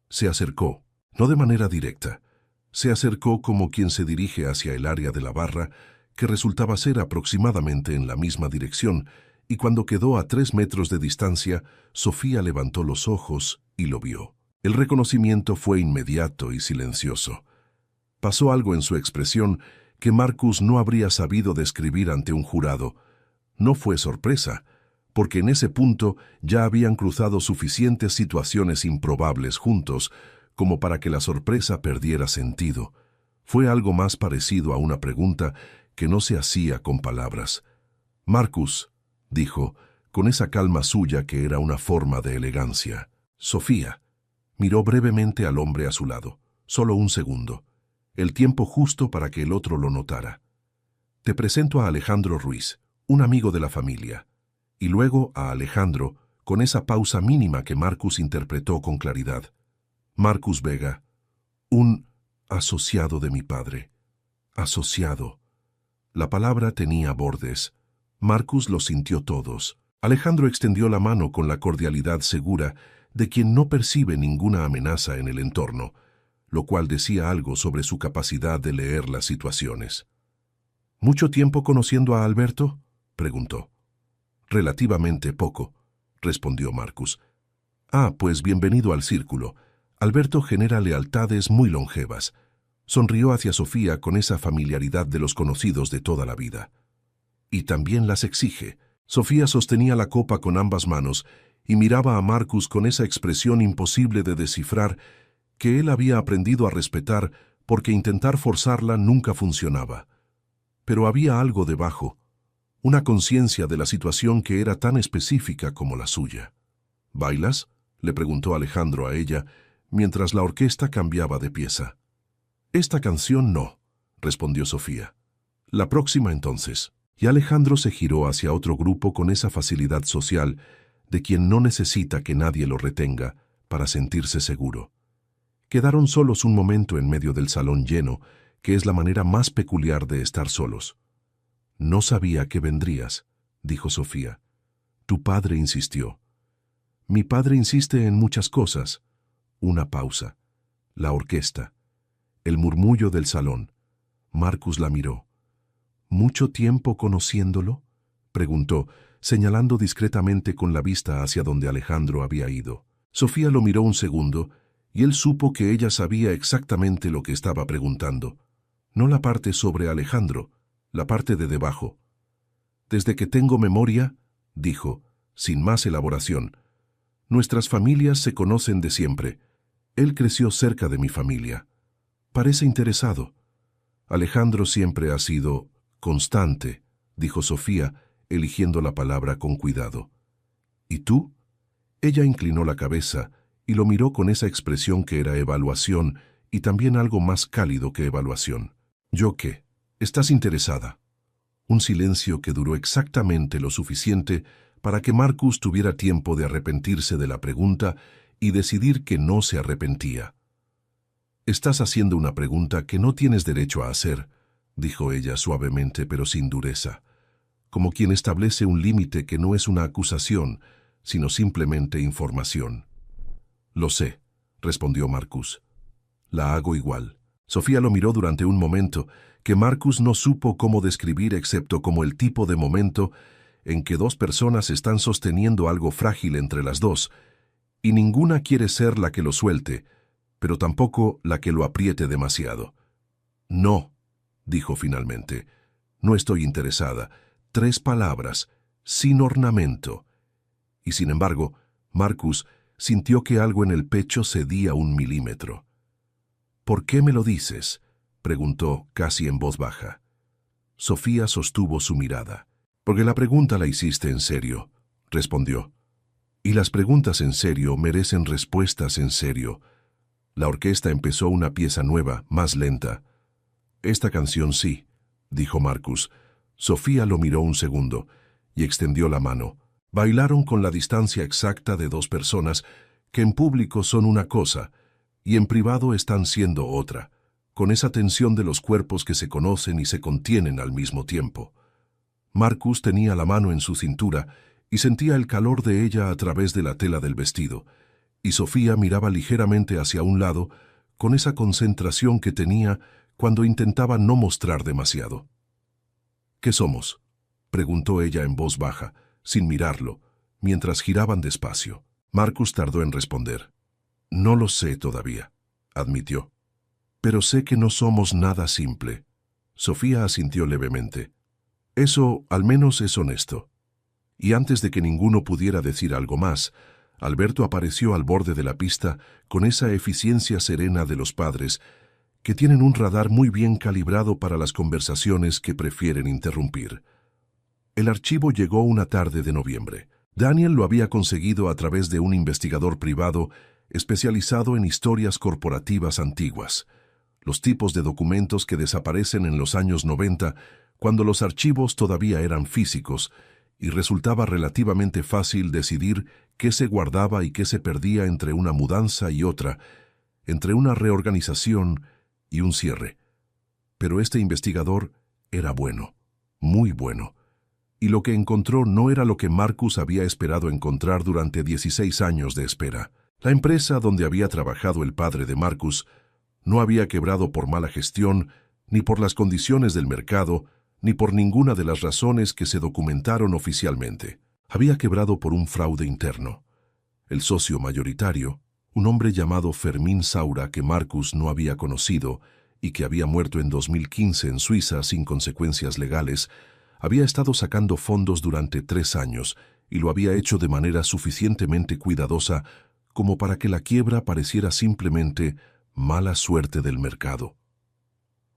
Se acercó, no de manera directa. Se acercó como quien se dirige hacia el área de la barra, que resultaba ser aproximadamente en la misma dirección, y cuando quedó a 3 metros de distancia, Sofía levantó los ojos y lo vio. El reconocimiento fue inmediato y silencioso. Pasó algo en su expresión que Marcus no habría sabido describir ante un jurado. No fue sorpresa, porque en ese punto ya habían cruzado suficientes situaciones improbables juntos como para que la sorpresa perdiera sentido. Fue algo más parecido a una pregunta que no se hacía con palabras. «Marcus», dijo, con esa calma suya que era una forma de elegancia. «Sofía». Miró brevemente al hombre a su lado, solo un segundo, el tiempo justo para que el otro lo notara. «Te presento a Alejandro Ruiz, un amigo de la familia». Y luego a Alejandro, con esa pausa mínima que Marcus interpretó con claridad. «Marcus Vega, un asociado de mi padre». Asociado. La palabra tenía bordes. Marcus los sintió todos. Alejandro extendió la mano con la cordialidad segura de quien no percibe ninguna amenaza en el entorno, lo cual decía algo sobre su capacidad de leer las situaciones. «¿Mucho tiempo conociendo a Alberto?», preguntó. «Relativamente poco», respondió Marcus. «Ah, pues bienvenido al círculo. Alberto genera lealtades muy longevas». Sonrió hacia Sofía con esa familiaridad de los conocidos de toda la vida. «Y también las exige». Sofía sostenía la copa con ambas manos y miraba a Marcus con esa expresión imposible de descifrar que él había aprendido a respetar porque intentar forzarla nunca funcionaba. Pero había algo debajo, una conciencia de la situación que era tan específica como la suya. «¿Bailas?», le preguntó Alejandro a ella, mientras la orquesta cambiaba de pieza. Esta canción no, respondió Sofía. La próxima entonces. Y Alejandro se giró hacia otro grupo con esa facilidad social de quien no necesita que nadie lo retenga para sentirse seguro. Quedaron solos un momento en medio del salón lleno, que es la manera más peculiar de estar solos. No sabía que vendrías, dijo Sofía. Tu padre insistió. Mi padre insiste en muchas cosas. Una pausa. La orquesta. El murmullo del salón. Marcus la miró. ¿Mucho tiempo conociéndolo?, preguntó, señalando discretamente con la vista hacia donde Alejandro había ido. Sofía lo miró un segundo, y él supo que ella sabía exactamente lo que estaba preguntando. No la parte sobre Alejandro, la parte de debajo. Desde que tengo memoria, dijo, sin más elaboración, nuestras familias se conocen de siempre. Él creció cerca de mi familia. Parece interesado. Alejandro siempre ha sido constante, dijo Sofía, eligiendo la palabra con cuidado. ¿Y tú? Ella inclinó la cabeza y lo miró con esa expresión que era evaluación y también algo más cálido que evaluación. ¿Yo qué? ¿Estás interesada? Un silencio que duró exactamente lo suficiente para que Marcus tuviera tiempo de arrepentirse de la pregunta y decidir que no se arrepentía. Estás haciendo una pregunta que no tienes derecho a hacer, dijo ella suavemente pero sin dureza, como quien establece un límite que no es una acusación, sino simplemente información. Lo sé, respondió Marcus. La hago igual. Sofía lo miró durante un momento que Marcus no supo cómo describir excepto como el tipo de momento en que dos personas están sosteniendo algo frágil entre las dos, y ninguna quiere ser la que lo suelte, pero tampoco la que lo apriete demasiado. No, dijo finalmente, no estoy interesada. 3 palabras, sin ornamento. Y sin embargo, Marcus sintió que algo en el pecho cedía 1 milímetro. ¿Por qué me lo dices?, preguntó casi en voz baja. Sofía sostuvo su mirada. Porque la pregunta la hiciste en serio, respondió. Y las preguntas en serio merecen respuestas en serio. La orquesta empezó una pieza nueva, más lenta. Esta canción sí, dijo Marcus. Sofía lo miró un segundo y extendió la mano. Bailaron con la distancia exacta de 2 personas que en público son una cosa y en privado están siendo otra, con esa tensión de los cuerpos que se conocen y se contienen al mismo tiempo. Marcus tenía la mano en su cintura y sentía el calor de ella a través de la tela del vestido, y Sofía miraba ligeramente hacia un lado con esa concentración que tenía cuando intentaba no mostrar demasiado. ¿Qué somos?, preguntó ella en voz baja, sin mirarlo, mientras giraban despacio. Marcus tardó en responder. No lo sé todavía, admitió. Pero sé que no somos nada simple. Sofía asintió levemente. Eso, al menos, es honesto. Y antes de que ninguno pudiera decir algo más, Alberto apareció al borde de la pista con esa eficiencia serena de los padres, que tienen un radar muy bien calibrado para las conversaciones que prefieren interrumpir. El archivo llegó una tarde de noviembre. Daniel lo había conseguido a través de un investigador privado especializado en historias corporativas antiguas, los tipos de documentos que desaparecen en los años 90 cuando los archivos todavía eran físicos y resultaba relativamente fácil decidir qué se guardaba y qué se perdía entre una mudanza y otra, entre una reorganización y un cierre. Pero este investigador era bueno, muy bueno, y lo que encontró no era lo que Marcus había esperado encontrar durante 16 años de espera. La empresa donde había trabajado el padre de Marcus no había quebrado por mala gestión, ni por las condiciones del mercado, ni por ninguna de las razones que se documentaron oficialmente. Había quebrado por un fraude interno. El socio mayoritario, un hombre llamado Fermín Saura que Marcus no había conocido y que había muerto en 2015 en Suiza sin consecuencias legales, había estado sacando fondos durante 3 años y lo había hecho de manera suficientemente cuidadosa como para que la quiebra pareciera simplemente mala suerte del mercado.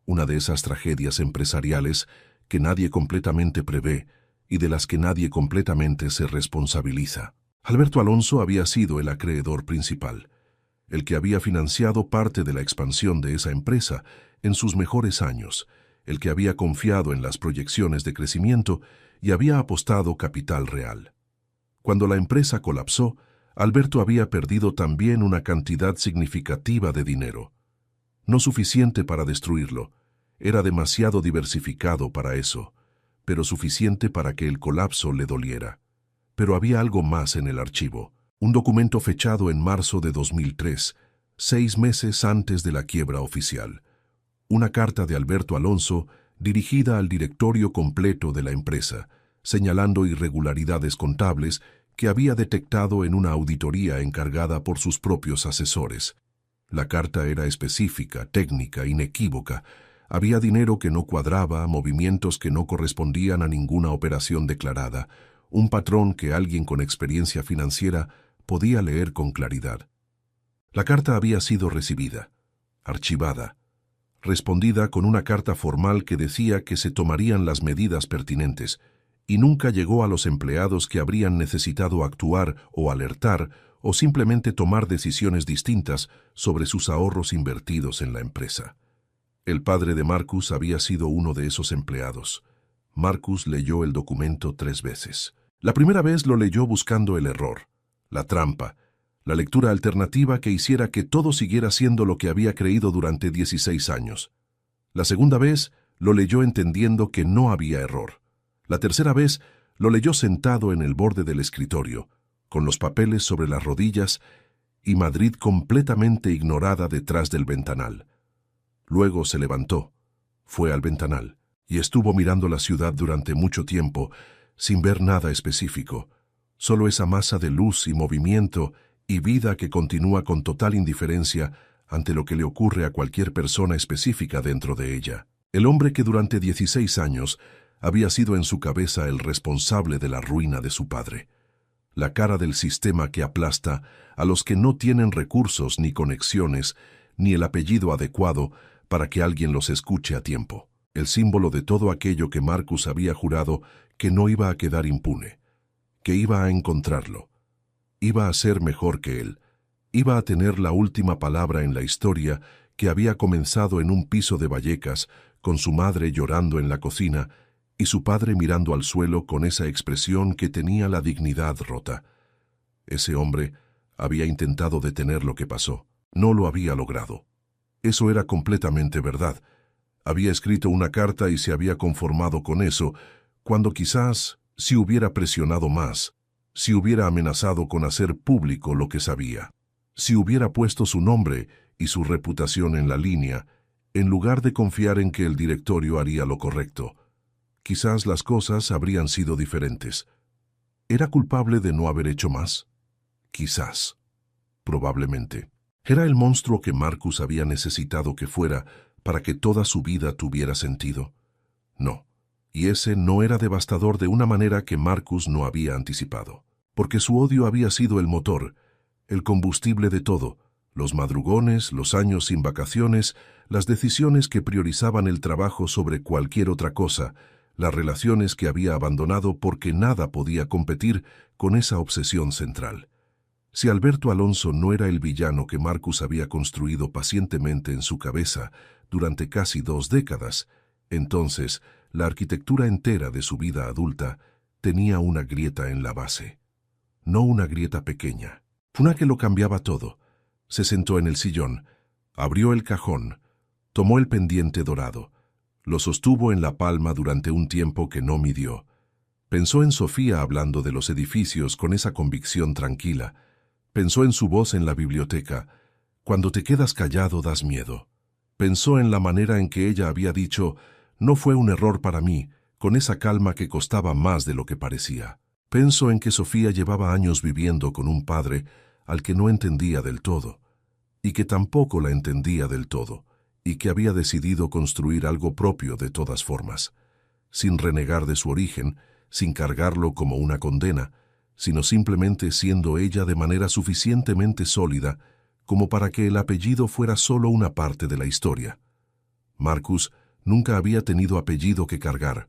Una de esas tragedias empresariales que nadie completamente prevé y de las que nadie completamente se responsabiliza. Alberto Alonso había sido el acreedor principal, el que había financiado parte de la expansión de esa empresa, en sus mejores años, el que había confiado en las proyecciones de crecimiento y había apostado capital real. Cuando la empresa colapsó, Alberto había perdido también una cantidad significativa de dinero. No suficiente para destruirlo, era demasiado diversificado para eso, pero suficiente para que el colapso le doliera. Pero había algo más en el archivo, un documento fechado en marzo de 2003, 6 meses antes de la quiebra oficial. Una carta de Alberto Alonso dirigida al directorio completo de la empresa, señalando irregularidades contables que había detectado en una auditoría encargada por sus propios asesores. La carta era específica, técnica, inequívoca. Había dinero que no cuadraba, movimientos que no correspondían a ninguna operación declarada, un patrón que alguien con experiencia financiera podía leer con claridad. La carta había sido recibida, archivada, respondida con una carta formal que decía que se tomarían las medidas pertinentes, y nunca llegó a los empleados que habrían necesitado actuar o alertar o simplemente tomar decisiones distintas sobre sus ahorros invertidos en la empresa. El padre de Marcus había sido uno de esos empleados. Marcus leyó el documento 3 veces. La primera vez lo leyó buscando el error, la trampa, la lectura alternativa que hiciera que todo siguiera siendo lo que había creído durante 16 años. La segunda vez lo leyó entendiendo que no había error. La tercera vez lo leyó sentado en el borde del escritorio, con los papeles sobre las rodillas y Madrid completamente ignorada detrás del ventanal. Luego se levantó, fue al ventanal y estuvo mirando la ciudad durante mucho tiempo sin ver nada específico, solo esa masa de luz y movimiento y vida que continúa con total indiferencia ante lo que le ocurre a cualquier persona específica dentro de ella. El hombre que durante 16 años había sido en su cabeza el responsable de la ruina de su padre. La cara del sistema que aplasta a los que no tienen recursos ni conexiones, ni el apellido adecuado para que alguien los escuche a tiempo. El símbolo de todo aquello que Marcus había jurado que no iba a quedar impune, que iba a encontrarlo. Iba a ser mejor que él. Iba a tener la última palabra en la historia que había comenzado en un piso de Vallecas, con su madre llorando en la cocina y su padre mirando al suelo con esa expresión que tenía la dignidad rota. Ese hombre había intentado detener lo que pasó. No lo había logrado. Eso era completamente verdad. Había escrito una carta y se había conformado con eso, cuando quizás, si hubiera presionado más, si hubiera amenazado con hacer público lo que sabía, si hubiera puesto su nombre y su reputación en la línea, en lugar de confiar en que el directorio haría lo correcto, quizás las cosas habrían sido diferentes. ¿Era culpable de no haber hecho más? Quizás. Probablemente. ¿Era el monstruo que Marcus había necesitado que fuera para que toda su vida tuviera sentido? No. Y ese no era devastador de una manera que Marcus no había anticipado. Porque su odio había sido el motor, el combustible de todo, los madrugones, los años sin vacaciones, las decisiones que priorizaban el trabajo sobre cualquier otra cosa, las relaciones que había abandonado porque nada podía competir con esa obsesión central. Si Alberto Alonso no era el villano que Marcus había construido pacientemente en su cabeza durante casi 2 décadas, entonces la arquitectura entera de su vida adulta tenía una grieta en la base. No una grieta pequeña, una que lo cambiaba todo. Se sentó en el sillón, abrió el cajón, tomó el pendiente dorado, lo sostuvo en la palma durante un tiempo que no midió. Pensó en Sofía hablando de los edificios con esa convicción tranquila. Pensó en su voz en la biblioteca. Cuando te quedas callado das miedo. Pensó en la manera en que ella había dicho, no fue un error para mí, con esa calma que costaba más de lo que parecía. Pensó en que Sofía llevaba años viviendo con un padre al que no entendía del todo, y que tampoco la entendía del todo, y que había decidido construir algo propio de todas formas, sin renegar de su origen, sin cargarlo como una condena, sino simplemente siendo ella de manera suficientemente sólida como para que el apellido fuera solo una parte de la historia. Marcus nunca había tenido apellido que cargar,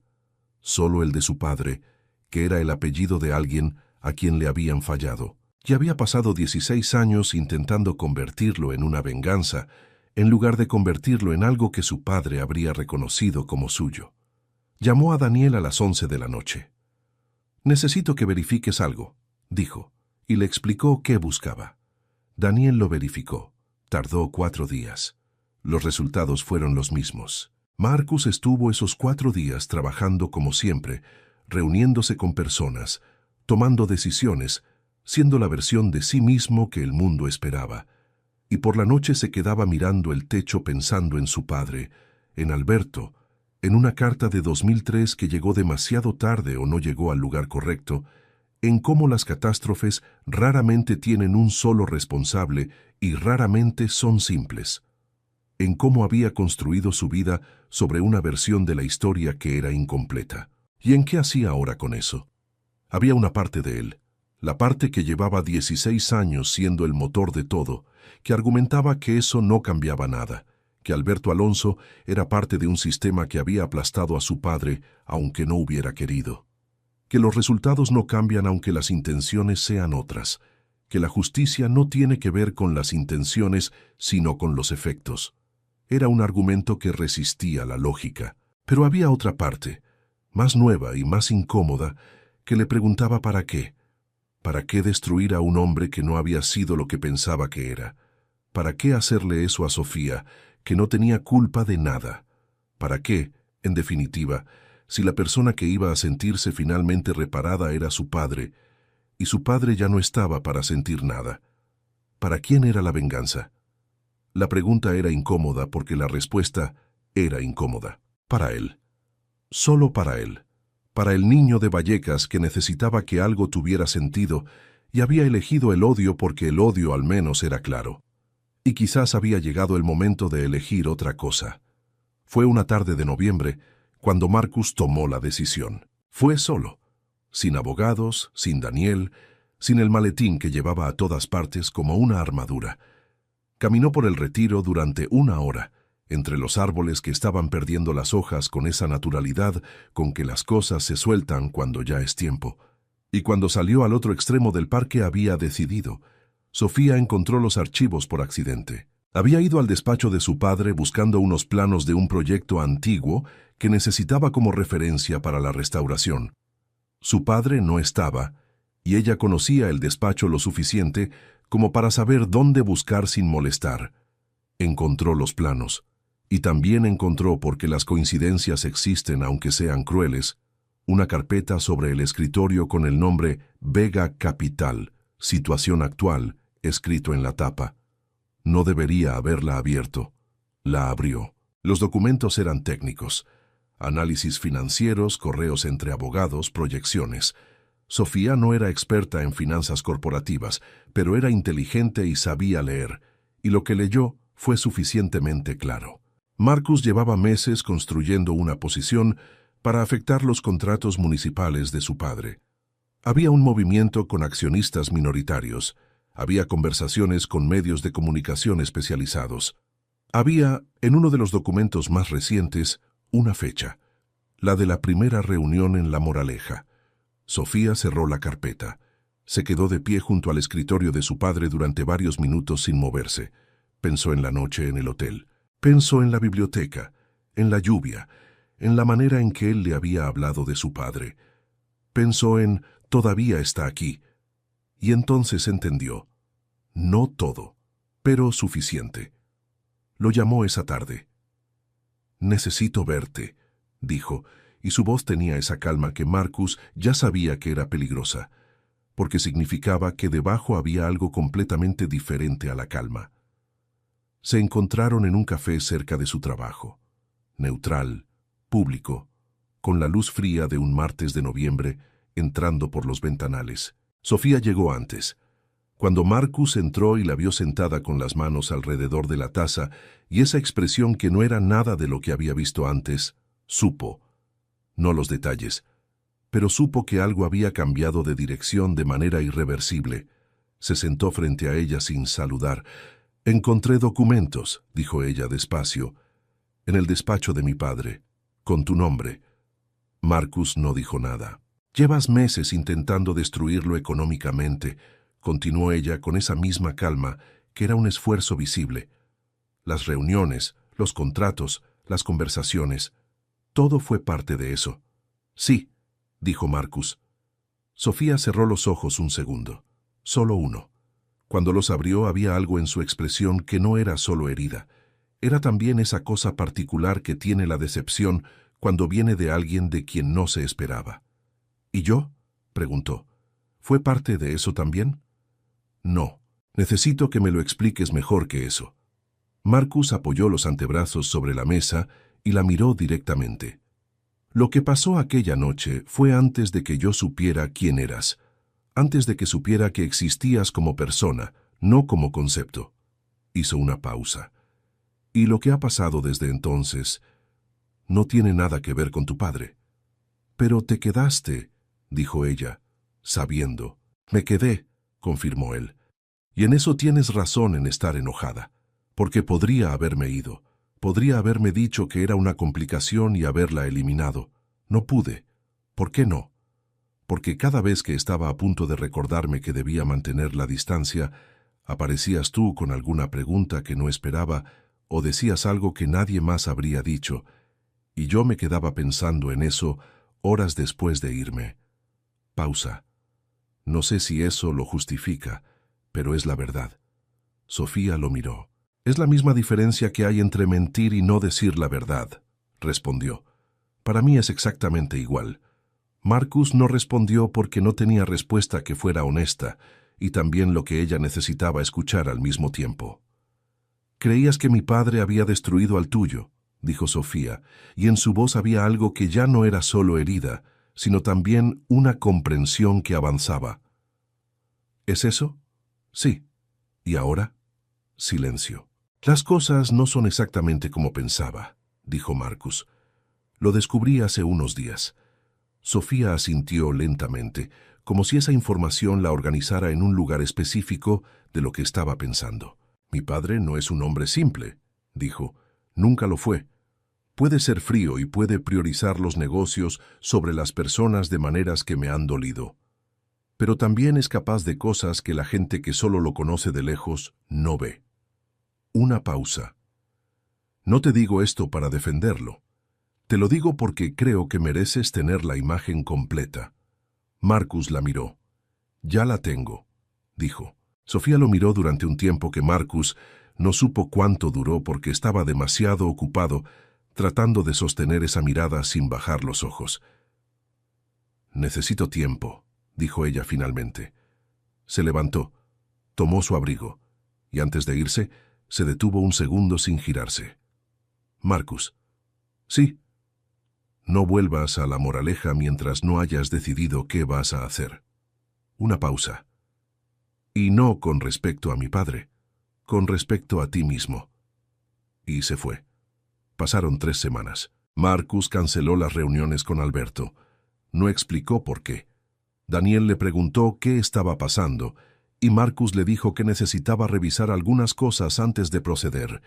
solo el de su padre, que era el apellido de alguien a quien le habían fallado. Y había pasado 16 años intentando convertirlo en una venganza, en lugar de convertirlo en algo que su padre habría reconocido como suyo. Llamó a Daniel a las 11 de la noche. «Necesito que verifiques algo», dijo, y le explicó qué buscaba. Daniel lo verificó. Tardó 4 días. Los resultados fueron los mismos. Marcus estuvo esos 4 días trabajando como siempre, reuniéndose con personas, tomando decisiones, siendo la versión de sí mismo que el mundo esperaba. Y por la noche se quedaba mirando el techo pensando en su padre, en Alberto, en una carta de 2003 que llegó demasiado tarde o no llegó al lugar correcto, en cómo las catástrofes raramente tienen un solo responsable y raramente son simples, en cómo había construido su vida sobre una versión de la historia que era incompleta. ¿Y en qué hacía ahora con eso? Había una parte de él, la parte que llevaba 16 años siendo el motor de todo, que argumentaba que eso no cambiaba nada, que Alberto Alonso era parte de un sistema que había aplastado a su padre aunque no hubiera querido, que los resultados no cambian aunque las intenciones sean otras, que la justicia no tiene que ver con las intenciones sino con los efectos. Era un argumento que resistía la lógica, pero había otra parte, más nueva y más incómoda, que le preguntaba ¿para qué? ¿Para qué destruir a un hombre que no había sido lo que pensaba que era? ¿Para qué hacerle eso a Sofía, que no tenía culpa de nada? ¿Para qué, en definitiva, si la persona que iba a sentirse finalmente reparada era su padre, y su padre ya no estaba para sentir nada? ¿Para quién era la venganza? La pregunta era incómoda porque la respuesta era incómoda. Para él. Solo para él. Para el niño de Vallecas que necesitaba que algo tuviera sentido y había elegido el odio porque el odio al menos era claro. Y quizás había llegado el momento de elegir otra cosa. Fue una tarde de noviembre cuando Marcus tomó la decisión. Fue solo, sin abogados, sin Daniel, sin el maletín que llevaba a todas partes como una armadura. Caminó por el retiro durante 1 hora, entre los árboles que estaban perdiendo las hojas con esa naturalidad con que las cosas se sueltan cuando ya es tiempo. Y cuando salió al otro extremo del parque había decidido. Sofía encontró los archivos por accidente. Había ido al despacho de su padre buscando unos planos de un proyecto antiguo que necesitaba como referencia para la restauración. Su padre no estaba, y ella conocía el despacho lo suficiente como para saber dónde buscar sin molestar. Encontró los planos. Y también encontró, porque las coincidencias existen aunque sean crueles, una carpeta sobre el escritorio con el nombre Vega Capital, situación actual, escrito en la tapa. No debería haberla abierto. La abrió. Los documentos eran técnicos. Análisis financieros, correos entre abogados, proyecciones. Sofía no era experta en finanzas corporativas, pero era inteligente y sabía leer, y lo que leyó fue suficientemente claro. Marcus llevaba meses construyendo una posición para afectar los contratos municipales de su padre. Había un movimiento con accionistas minoritarios. Había conversaciones con medios de comunicación especializados. Había, en uno de los documentos más recientes, una fecha, la de la primera reunión en La Moraleja. Sofía cerró la carpeta. Se quedó de pie junto al escritorio de su padre durante varios minutos sin moverse. Pensó en la noche en el hotel. Pensó en la biblioteca, en la lluvia, en la manera en que él le había hablado de su padre. Pensó en «todavía está aquí». Y entonces entendió. No todo, pero suficiente. Lo llamó esa tarde. «Necesito verte», dijo, y su voz tenía esa calma que Marcus ya sabía que era peligrosa, porque significaba que debajo había algo completamente diferente a la calma. Se encontraron en un café cerca de su trabajo, neutral, público, con la luz fría de un martes de noviembre entrando por los ventanales. Sofía llegó antes. Cuando Marcus entró y la vio sentada con las manos alrededor de la taza y esa expresión que no era nada de lo que había visto antes, supo, no los detalles, pero supo que algo había cambiado de dirección de manera irreversible. Se sentó frente a ella sin saludar. «Encontré documentos», dijo ella despacio, «en el despacho de mi padre, con tu nombre». Marcus no dijo nada. «Llevas meses intentando destruirlo económicamente», continuó ella con esa misma calma que era un esfuerzo visible. las reuniones, los contratos, las conversaciones. Todo fue parte de eso. Sí, dijo Marcus. Sofía cerró los ojos un segundo. Solo uno. Cuando los abrió había algo en su expresión que no era solo herida. Era también esa cosa particular que tiene la decepción cuando viene de alguien de quien no se esperaba. ¿Y yo?, preguntó. ¿Fue parte de eso también? No. Necesito que me lo expliques mejor que eso. Marcus apoyó los antebrazos sobre la mesa y la miró directamente. Lo que pasó aquella noche fue antes de que yo supiera quién eras, antes de que supiera que existías como persona, no como concepto. Hizo una pausa. Y lo que ha pasado desde entonces no tiene nada que ver con tu padre. Pero te quedaste, dijo ella, sabiendo. Me quedé, confirmó él. Y en eso tienes razón en estar enojada, porque podría haberme ido. Podría haberme dicho que era una complicación y haberla eliminado. No pude. ¿Por qué no? Porque cada vez que estaba a punto de recordarme que debía mantener la distancia, aparecías tú con alguna pregunta que no esperaba o decías algo que nadie más habría dicho, y yo me quedaba pensando en eso horas después de irme. Pausa. No sé si eso lo justifica, pero es la verdad. Sofía lo miró. Es la misma diferencia que hay entre mentir y no decir la verdad, respondió. Para mí es exactamente igual. Marcus no respondió porque no tenía respuesta que fuera honesta, y también lo que ella necesitaba escuchar al mismo tiempo. «Creías que mi padre había destruido al tuyo», dijo Sofía, y en su voz había algo que ya no era solo herida, sino también una comprensión que avanzaba. ¿Es eso? Sí. ¿Y ahora? Silencio. Las cosas no son exactamente como pensaba, dijo Marcus. Lo descubrí hace unos días. Sofía asintió lentamente, como si esa información la organizara en un lugar específico de lo que estaba pensando. Mi padre no es un hombre simple, dijo. Nunca lo fue. Puede ser frío y puede priorizar los negocios sobre las personas de maneras que me han dolido. Pero también es capaz de cosas que la gente que solo lo conoce de lejos no ve. Una pausa. No te digo esto para defenderlo. Te lo digo porque creo que mereces tener la imagen completa. Marcus la miró. Ya la tengo, dijo. Sofía lo miró durante un tiempo que Marcus no supo cuánto duró porque estaba demasiado ocupado tratando de sostener esa mirada sin bajar los ojos. Necesito tiempo, dijo ella finalmente. Se levantó, tomó su abrigo, y antes de irse, se detuvo un segundo sin girarse. Marcus. Sí. No vuelvas a La Moraleja mientras no hayas decidido qué vas a hacer. Una pausa. Y no con respecto a mi padre, con respecto a ti mismo. Y se fue. Pasaron 3 semanas. Marcus canceló las reuniones con Alberto. No explicó por qué. Daniel le preguntó qué estaba pasando, y Marcus le dijo que necesitaba revisar algunas cosas antes de proceder.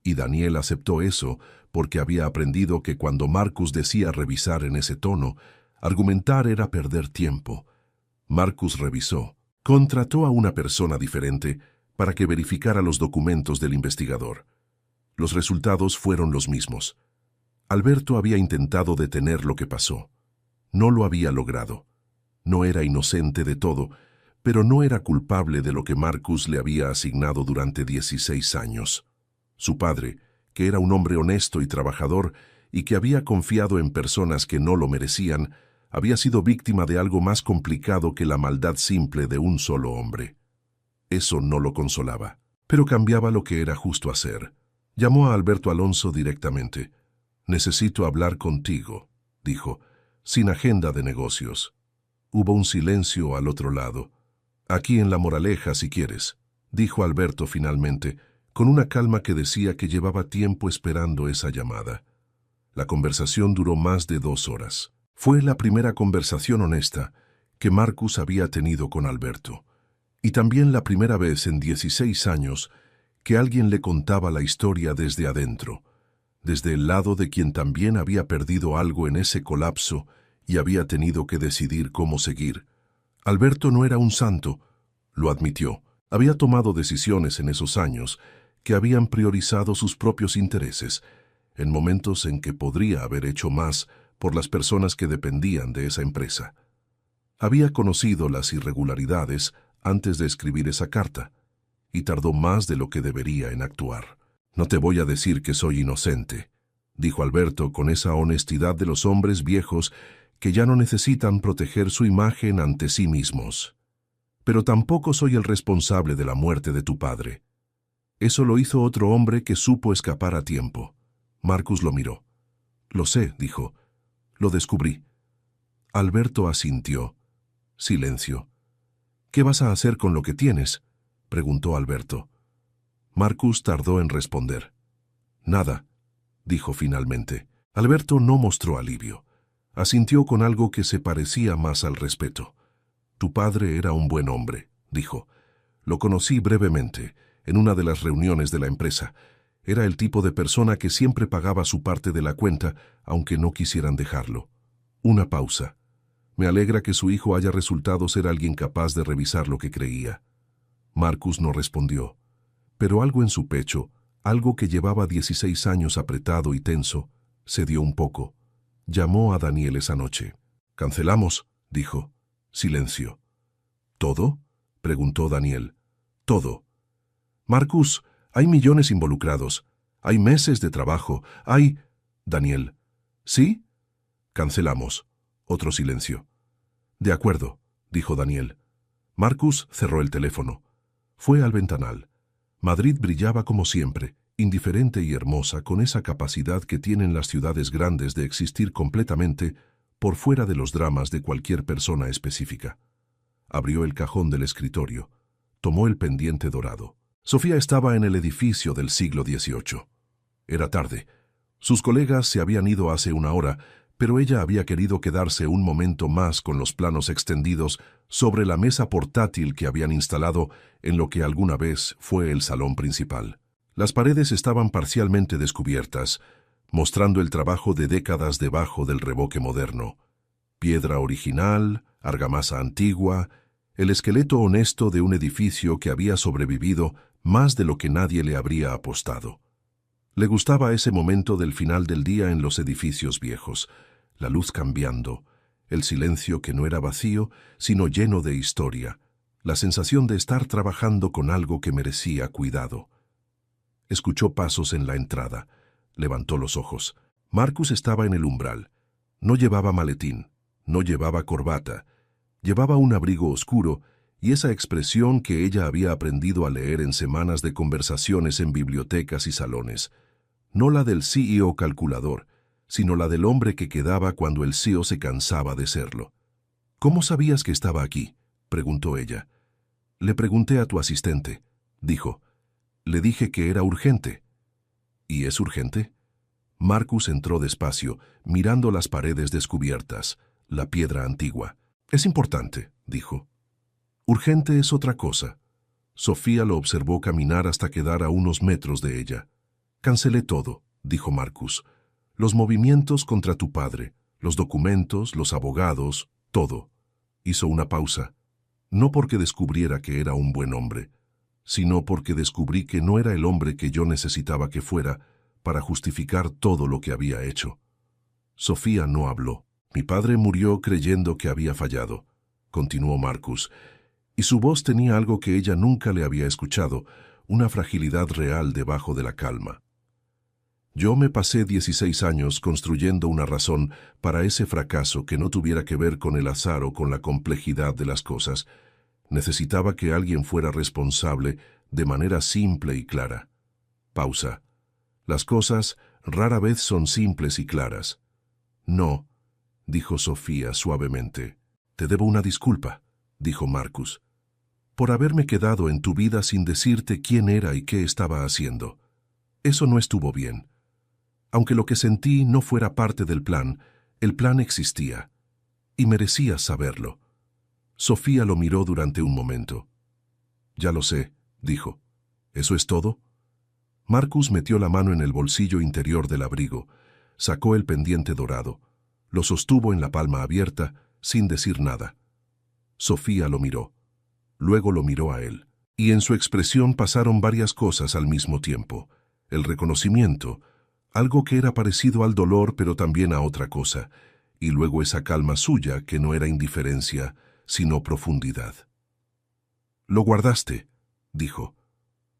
Y Daniel aceptó eso porque había aprendido que cuando Marcus decía revisar en ese tono, argumentar era perder tiempo. Marcus revisó. Contrató a una persona diferente para que verificara los documentos del investigador. Los resultados fueron los mismos. Alberto había intentado detener lo que pasó. No lo había logrado. No era inocente de todo, pero no era culpable de lo que Marcus le había asignado durante 16 años. Su padre, que era un hombre honesto y trabajador y que había confiado en personas que no lo merecían, había sido víctima de algo más complicado que la maldad simple de un solo hombre. Eso no lo consolaba, pero cambiaba lo que era justo hacer. Llamó a Alberto Alonso directamente. «Necesito hablar contigo», dijo, sin agenda de negocios. Hubo un silencio al otro lado. «Aquí en La Moraleja, si quieres», dijo Alberto finalmente, con una calma que decía que llevaba tiempo esperando esa llamada. La conversación duró más de 2 horas. Fue la primera conversación honesta que Marcus había tenido con Alberto, y también la primera vez en 16 años que alguien le contaba la historia desde adentro, desde el lado de quien también había perdido algo en ese colapso y había tenido que decidir cómo seguir. Alberto no era un santo, lo admitió. Había tomado decisiones en esos años que habían priorizado sus propios intereses, en momentos en que podría haber hecho más por las personas que dependían de esa empresa. Había conocido las irregularidades antes de escribir esa carta, y tardó más de lo que debería en actuar. «No te voy a decir que soy inocente», dijo Alberto con esa honestidad de los hombres viejos que ya no necesitan proteger su imagen ante sí mismos. «Pero tampoco soy el responsable de la muerte de tu padre. Eso lo hizo otro hombre que supo escapar a tiempo». Marcus lo miró. «Lo sé», dijo. «Lo descubrí». Alberto asintió. Silencio. «¿Qué vas a hacer con lo que tienes?», preguntó Alberto. Marcus tardó en responder. «Nada», dijo finalmente. Alberto no mostró alivio. Asintió con algo que se parecía más al respeto. «Tu padre era un buen hombre», dijo. «Lo conocí brevemente, en una de las reuniones de la empresa. Era el tipo de persona que siempre pagaba su parte de la cuenta, aunque no quisieran dejarlo». Una pausa. «Me alegra que su hijo haya resultado ser alguien capaz de revisar lo que creía». Marcus no respondió, pero algo en su pecho, algo que llevaba 16 años apretado y tenso, cedió un poco. Llamó a Daniel esa noche. «Cancelamos», dijo. Silencio. «¿Todo?», preguntó Daniel. «Todo. Marcus, hay millones involucrados. Hay meses de trabajo. Hay...» Daniel. «¿Sí?». «Cancelamos». Otro silencio. «De acuerdo», dijo Daniel. Marcus cerró el teléfono. Fue al ventanal. Madrid brillaba como siempre, indiferente y hermosa, con esa capacidad que tienen las ciudades grandes de existir completamente por fuera de los dramas de cualquier persona específica. Abrió el cajón del escritorio. Tomó el pendiente dorado. Sofía estaba en el edificio del siglo XVIII. Era tarde. Sus colegas se habían ido hace una hora, pero ella había querido quedarse un momento más con los planos extendidos sobre la mesa portátil que habían instalado en lo que alguna vez fue el salón principal. Las paredes estaban parcialmente descubiertas, mostrando el trabajo de décadas debajo del revoque moderno. Piedra original, argamasa antigua, el esqueleto honesto de un edificio que había sobrevivido más de lo que nadie le habría apostado. Le gustaba ese momento del final del día en los edificios viejos, la luz cambiando, el silencio que no era vacío, sino lleno de historia, la sensación de estar trabajando con algo que merecía cuidado. Escuchó pasos en la entrada. Levantó los ojos. Marcus estaba en el umbral. No llevaba maletín, no llevaba corbata. Llevaba un abrigo oscuro y esa expresión que ella había aprendido a leer en semanas de conversaciones en bibliotecas y salones. No la del CEO calculador, sino la del hombre que quedaba cuando el CEO se cansaba de serlo. «¿Cómo sabías que estaba aquí?», preguntó ella. «Le pregunté a tu asistente», dijo. «Le dije que era urgente». «¿Y es urgente?». Marcus entró despacio, mirando las paredes descubiertas, la piedra antigua. «Es importante», dijo. «Urgente es otra cosa». Sofía lo observó caminar hasta quedar a unos metros de ella. «Cancelé todo», dijo Marcus. «Los movimientos contra tu padre, los documentos, los abogados, todo». Hizo una pausa. «No porque descubriera que era un buen hombre, sino porque descubrí que no era el hombre que yo necesitaba que fuera para justificar todo lo que había hecho». Sofía no habló. «Mi padre murió creyendo que había fallado», continuó Marcus, y su voz tenía algo que ella nunca le había escuchado, una fragilidad real debajo de la calma. «Yo me pasé 16 años construyendo una razón para ese fracaso que no tuviera que ver con el azar o con la complejidad de las cosas. Necesitaba que alguien fuera responsable de manera simple y clara». Pausa. «Las cosas rara vez son simples y claras». «No», dijo Sofía suavemente. «Te debo una disculpa», dijo Marcus, «por haberme quedado en tu vida sin decirte quién era y qué estaba haciendo. Eso no estuvo bien. Aunque lo que sentí no fuera parte del plan, el plan existía, y merecías saberlo». Sofía lo miró durante un momento. «Ya lo sé», dijo. «¿Eso es todo?». Marcus metió la mano en el bolsillo interior del abrigo, sacó el pendiente dorado, lo sostuvo en la palma abierta, sin decir nada. Sofía lo miró. Luego lo miró a él. Y en su expresión pasaron varias cosas al mismo tiempo. El reconocimiento, algo que era parecido al dolor pero también a otra cosa, y luego esa calma suya que no era indiferencia, sino profundidad. «Lo guardaste», dijo,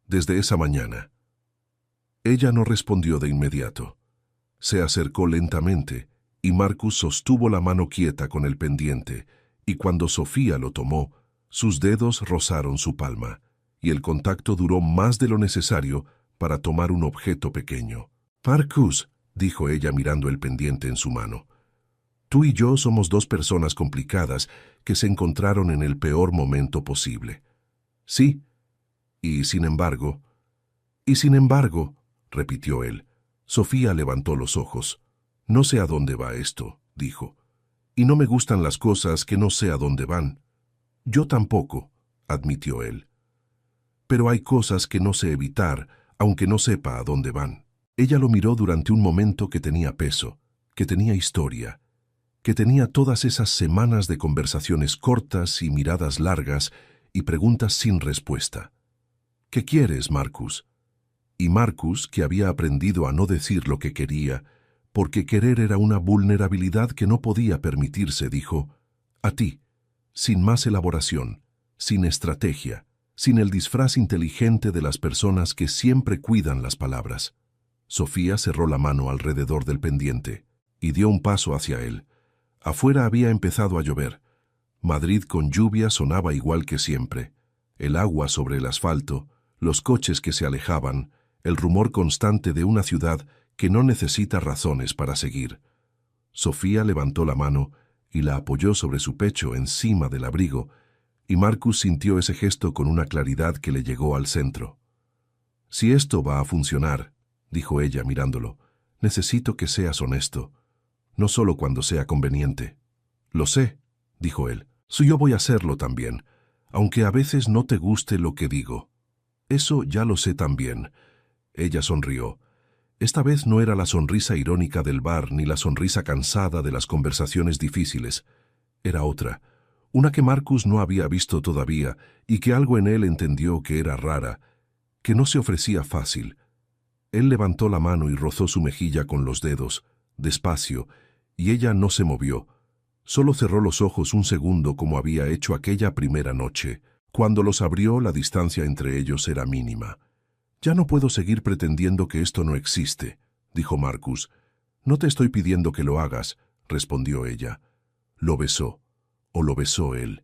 «desde esa mañana». Ella no respondió de inmediato. Se acercó lentamente, y Marcus sostuvo la mano quieta con el pendiente, y cuando Sofía lo tomó, sus dedos rozaron su palma, y el contacto duró más de lo necesario para tomar un objeto pequeño. «Marcus», dijo ella mirando el pendiente en su mano, «tú y yo somos dos personas complicadas que se encontraron en el peor momento posible». «Sí, y sin embargo», repitió él. Sofía levantó los ojos. «No sé a dónde va esto», dijo, «y no me gustan las cosas que no sé a dónde van». «Yo tampoco», admitió él. «Pero hay cosas que no sé evitar, aunque no sepa a dónde van». Ella lo miró durante un momento que tenía peso, que tenía historia, que tenía todas esas semanas de conversaciones cortas y miradas largas y preguntas sin respuesta. «¿Qué quieres, Marcus?» Y Marcus, que había aprendido a no decir lo que quería, porque querer era una vulnerabilidad que no podía permitirse, dijo, «A ti», sin más elaboración, sin estrategia, sin el disfraz inteligente de las personas que siempre cuidan las palabras. Sofía cerró la mano alrededor del pendiente y dio un paso hacia él. Afuera había empezado a llover. Madrid con lluvia sonaba igual que siempre. El agua sobre el asfalto, los coches que se alejaban, el rumor constante de una ciudad que no necesita razones para seguir. Sofía levantó la mano y la apoyó sobre su pecho encima del abrigo, y Marcus sintió ese gesto con una claridad que le llegó al centro. «Si esto va a funcionar», dijo ella mirándolo, «necesito que seas honesto, no solo cuando sea conveniente». «Lo sé», dijo él, «yo voy a hacerlo también, aunque a veces no te guste lo que digo». «Eso ya lo sé también». Ella sonrió. Esta vez no era la sonrisa irónica del bar ni la sonrisa cansada de las conversaciones difíciles. Era otra, una que Marcus no había visto todavía y que algo en él entendió que era rara, que no se ofrecía fácil. Él levantó la mano y rozó su mejilla con los dedos, despacio, y ella no se movió. Solo cerró los ojos un segundo como había hecho aquella primera noche. Cuando los abrió, la distancia entre ellos era mínima. «Ya no puedo seguir pretendiendo que esto no existe», dijo Marcus. «No te estoy pidiendo que lo hagas», respondió ella. Lo besó, o lo besó él.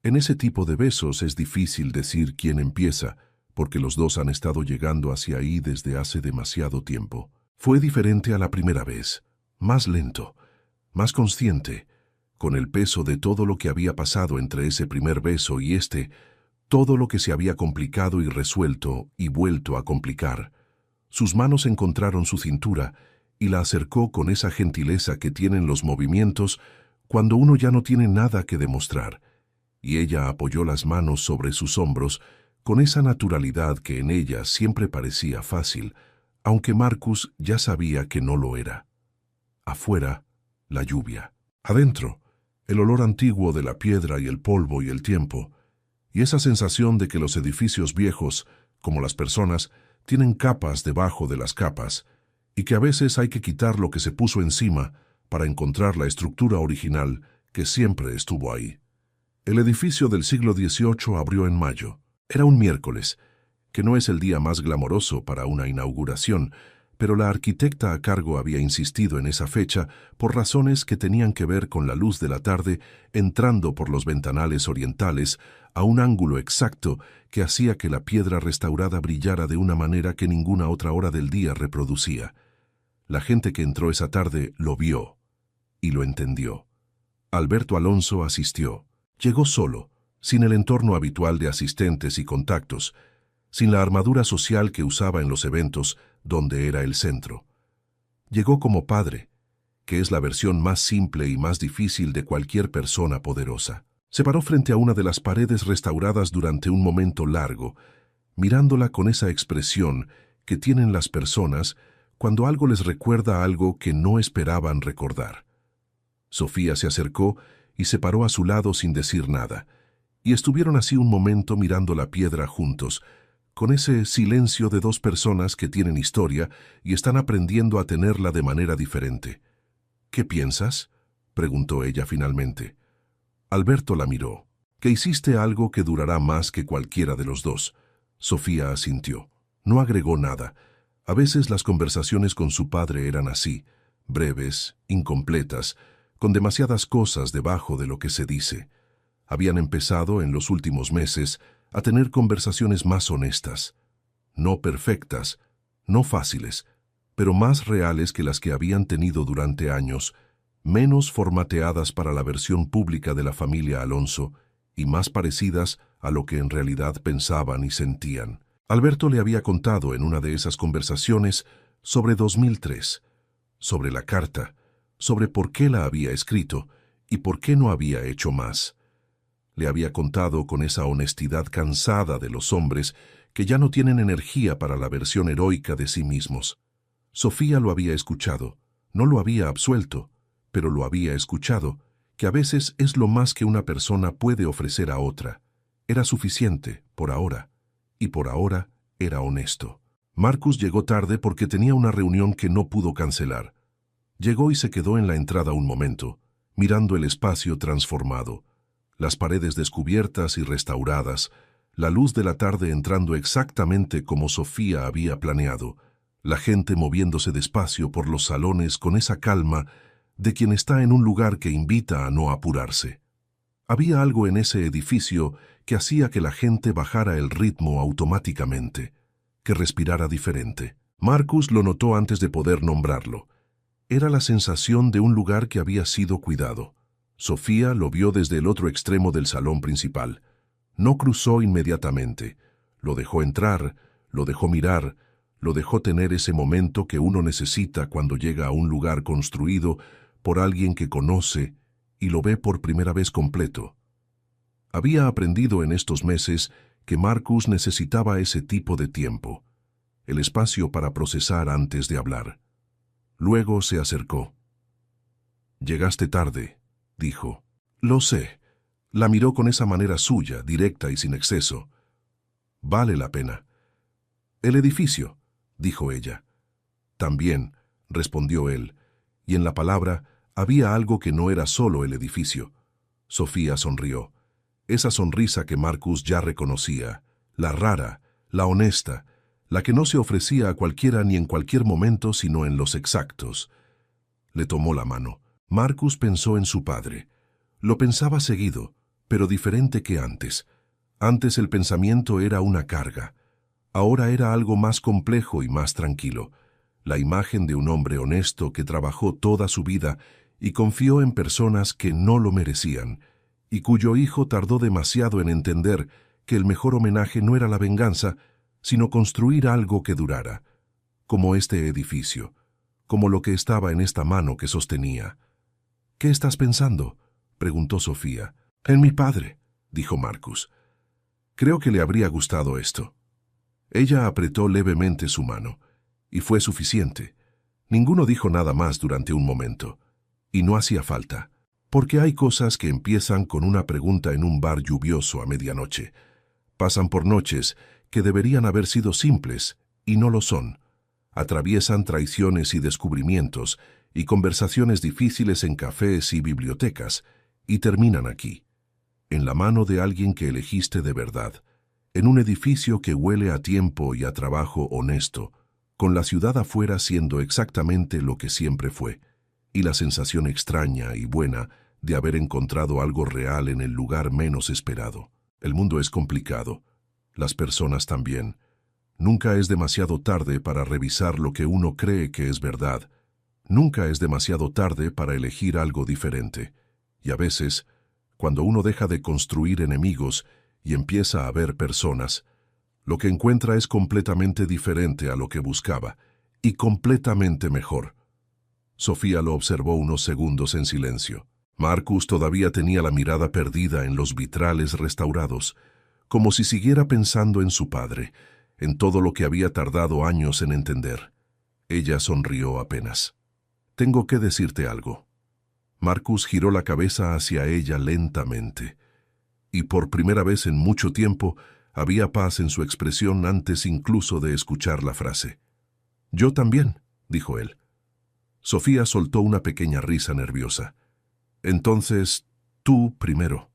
En ese tipo de besos es difícil decir quién empieza, porque los dos han estado llegando hacia ahí desde hace demasiado tiempo. Fue diferente a la primera vez, más lento, más consciente, con el peso de todo lo que había pasado entre ese primer beso y todo lo que se había complicado y resuelto y vuelto a complicar. Sus manos encontraron su cintura y la acercó con esa gentileza que tienen los movimientos cuando uno ya no tiene nada que demostrar, y ella apoyó las manos sobre sus hombros con esa naturalidad que en ella siempre parecía fácil, aunque Marcus ya sabía que no lo era. Afuera, la lluvia. Adentro, el olor antiguo de la piedra y el polvo y el tiempo, y esa sensación de que los edificios viejos, como las personas, tienen capas debajo de las capas, y que a veces hay que quitar lo que se puso encima para encontrar la estructura original que siempre estuvo ahí. El edificio del siglo XVIII abrió en mayo. Era un miércoles, que no es el día más glamoroso para una inauguración, pero la arquitecta a cargo había insistido en esa fecha por razones que tenían que ver con la luz de la tarde entrando por los ventanales orientales a un ángulo exacto que hacía que la piedra restaurada brillara de una manera que ninguna otra hora del día reproducía. La gente que entró esa tarde lo vio y lo entendió. Alberto Alonso asistió. Llegó solo, sin el entorno habitual de asistentes y contactos, sin la armadura social que usaba en los eventos donde era el centro. Llegó como padre, que es la versión más simple y más difícil de cualquier persona poderosa. Se paró frente a una de las paredes restauradas durante un momento largo, mirándola con esa expresión que tienen las personas cuando algo les recuerda algo que no esperaban recordar. Sofía se acercó y se paró a su lado sin decir nada, y estuvieron así un momento mirando la piedra juntos, con ese silencio de dos personas que tienen historia y están aprendiendo a tenerla de manera diferente. «¿Qué piensas?», preguntó ella finalmente. Alberto la miró. «Que hiciste algo que durará más que cualquiera de los dos». Sofía asintió. No agregó nada. A veces las conversaciones con su padre eran así, breves, incompletas, con demasiadas cosas debajo de lo que se dice. Habían empezado, en los últimos meses, a tener conversaciones más honestas. No perfectas, no fáciles, pero más reales que las que habían tenido durante años, menos formateadas para la versión pública de la familia Alonso y más parecidas a lo que en realidad pensaban y sentían. Alberto le había contado en una de esas conversaciones sobre 2003, sobre la carta, sobre por qué la había escrito y por qué no había hecho más. Le había contado con esa honestidad cansada de los hombres que ya no tienen energía para la versión heroica de sí mismos. Sofía lo había escuchado, no lo había absuelto, pero lo había escuchado, que a veces es lo más que una persona puede ofrecer a otra. Era suficiente, por ahora, y por ahora era honesto. Marcus llegó tarde porque tenía una reunión que no pudo cancelar. Llegó y se quedó en la entrada un momento, mirando el espacio transformado, las paredes descubiertas y restauradas, la luz de la tarde entrando exactamente como Sofía había planeado, la gente moviéndose despacio por los salones con esa calma de quien está en un lugar que invita a no apurarse. Había algo en ese edificio que hacía que la gente bajara el ritmo automáticamente, que respirara diferente. Marcus lo notó antes de poder nombrarlo. Era la sensación de un lugar que había sido cuidado. Sofía lo vio desde el otro extremo del salón principal. No cruzó inmediatamente. Lo dejó entrar, lo dejó mirar, lo dejó tener ese momento que uno necesita cuando llega a un lugar construido por alguien que conoce y lo ve por primera vez completo. Había aprendido en estos meses que Marcus necesitaba ese tipo de tiempo, el espacio para procesar antes de hablar. Luego se acercó. «Llegaste tarde», dijo. «Lo sé». La miró con esa manera suya, directa y sin exceso. «Vale la pena». «El edificio», dijo ella. «También», respondió él, y en la palabra había algo que no era solo el edificio. Sofía sonrió. Esa sonrisa que Marcus ya reconocía, la rara, la honesta, la que no se ofrecía a cualquiera ni en cualquier momento sino en los exactos. Le tomó la mano. Marcus pensó en su padre. Lo pensaba seguido, pero diferente que antes. Antes el pensamiento era una carga. Ahora era algo más complejo y más tranquilo. La imagen de un hombre honesto que trabajó toda su vida y confió en personas que no lo merecían, y cuyo hijo tardó demasiado en entender que el mejor homenaje no era la venganza, sino construir algo que durara, como este edificio, como lo que estaba en esta mano que sostenía. «¿Qué estás pensando?», preguntó Sofía. «En mi padre», dijo Marcus. «Creo que le habría gustado esto». Ella apretó levemente su mano, y fue suficiente. Ninguno dijo nada más durante un momento, y no hacía falta, porque hay cosas que empiezan con una pregunta en un bar lluvioso a medianoche. Pasan por noches que deberían haber sido simples, y no lo son. Atraviesan traiciones y descubrimientos, y conversaciones difíciles en cafés y bibliotecas, y terminan aquí, en la mano de alguien que elegiste de verdad, en un edificio que huele a tiempo y a trabajo honesto, con la ciudad afuera siendo exactamente lo que siempre fue, y la sensación extraña y buena de haber encontrado algo real en el lugar menos esperado. El mundo es complicado, las personas también. Nunca es demasiado tarde para revisar lo que uno cree que es verdad. Nunca es demasiado tarde para elegir algo diferente. Y a veces, cuando uno deja de construir enemigos y empieza a ver personas, lo que encuentra es completamente diferente a lo que buscaba, y completamente mejor. Sofía lo observó unos segundos en silencio. Marcus todavía tenía la mirada perdida en los vitrales restaurados, como si siguiera pensando en su padre, en todo lo que había tardado años en entender. Ella sonrió apenas. «Tengo que decirte algo». Marcus giró la cabeza hacia ella lentamente. Y por primera vez en mucho tiempo había paz en su expresión antes incluso de escuchar la frase. «Yo también», dijo él. Sofía soltó una pequeña risa nerviosa. «Entonces, tú primero».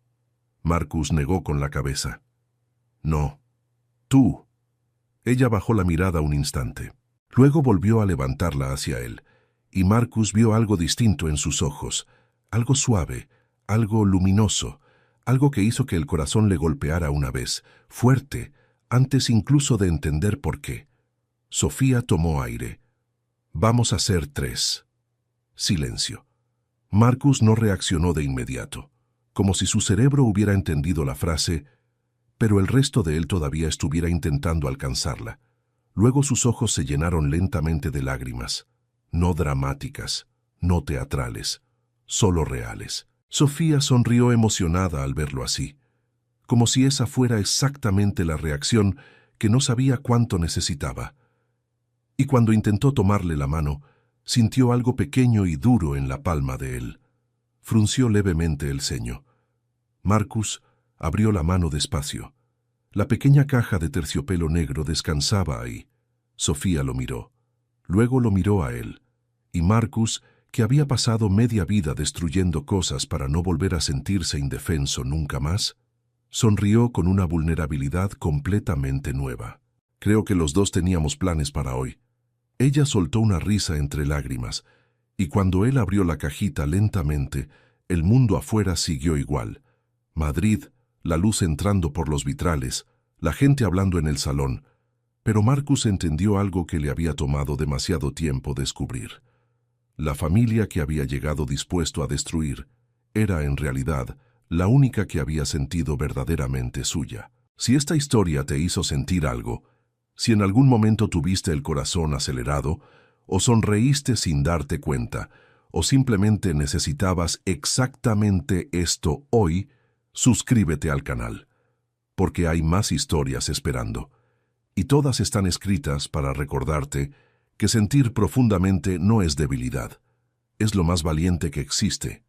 Marcus negó con la cabeza. «No, tú». Ella bajó la mirada un instante. Luego volvió a levantarla hacia él, y Marcus vio algo distinto en sus ojos, algo suave, algo luminoso, algo que hizo que el corazón le golpeara una vez, fuerte, antes incluso de entender por qué. Sofía tomó aire. «Vamos a ser 3». Silencio. Marcus no reaccionó de inmediato, como si su cerebro hubiera entendido la frase, pero el resto de él todavía estuviera intentando alcanzarla. Luego sus ojos se llenaron lentamente de lágrimas, no dramáticas, no teatrales, solo reales. Sofía sonrió emocionada al verlo así, como si esa fuera exactamente la reacción que no sabía cuánto necesitaba. Y cuando intentó tomarle la mano, sintió algo pequeño y duro en la palma de él. Frunció levemente el ceño. Marcus abrió la mano despacio. La pequeña caja de terciopelo negro descansaba ahí. Sofía lo miró. Luego lo miró a él. Y Marcus, que había pasado media vida destruyendo cosas para no volver a sentirse indefenso nunca más, sonrió con una vulnerabilidad completamente nueva. «Creo que los dos teníamos planes para hoy». Ella soltó una risa entre lágrimas, y cuando él abrió la cajita lentamente, el mundo afuera siguió igual. Madrid, la luz entrando por los vitrales, la gente hablando en el salón. Pero Marcus entendió algo que le había tomado demasiado tiempo descubrir. La familia que había llegado dispuesto a destruir era, en realidad, la única que había sentido verdaderamente suya. Si esta historia te hizo sentir algo, si en algún momento tuviste el corazón acelerado, o sonreíste sin darte cuenta, o simplemente necesitabas exactamente esto hoy, suscríbete al canal, porque hay más historias esperando, y todas están escritas para recordarte que sentir profundamente no es debilidad, es lo más valiente que existe.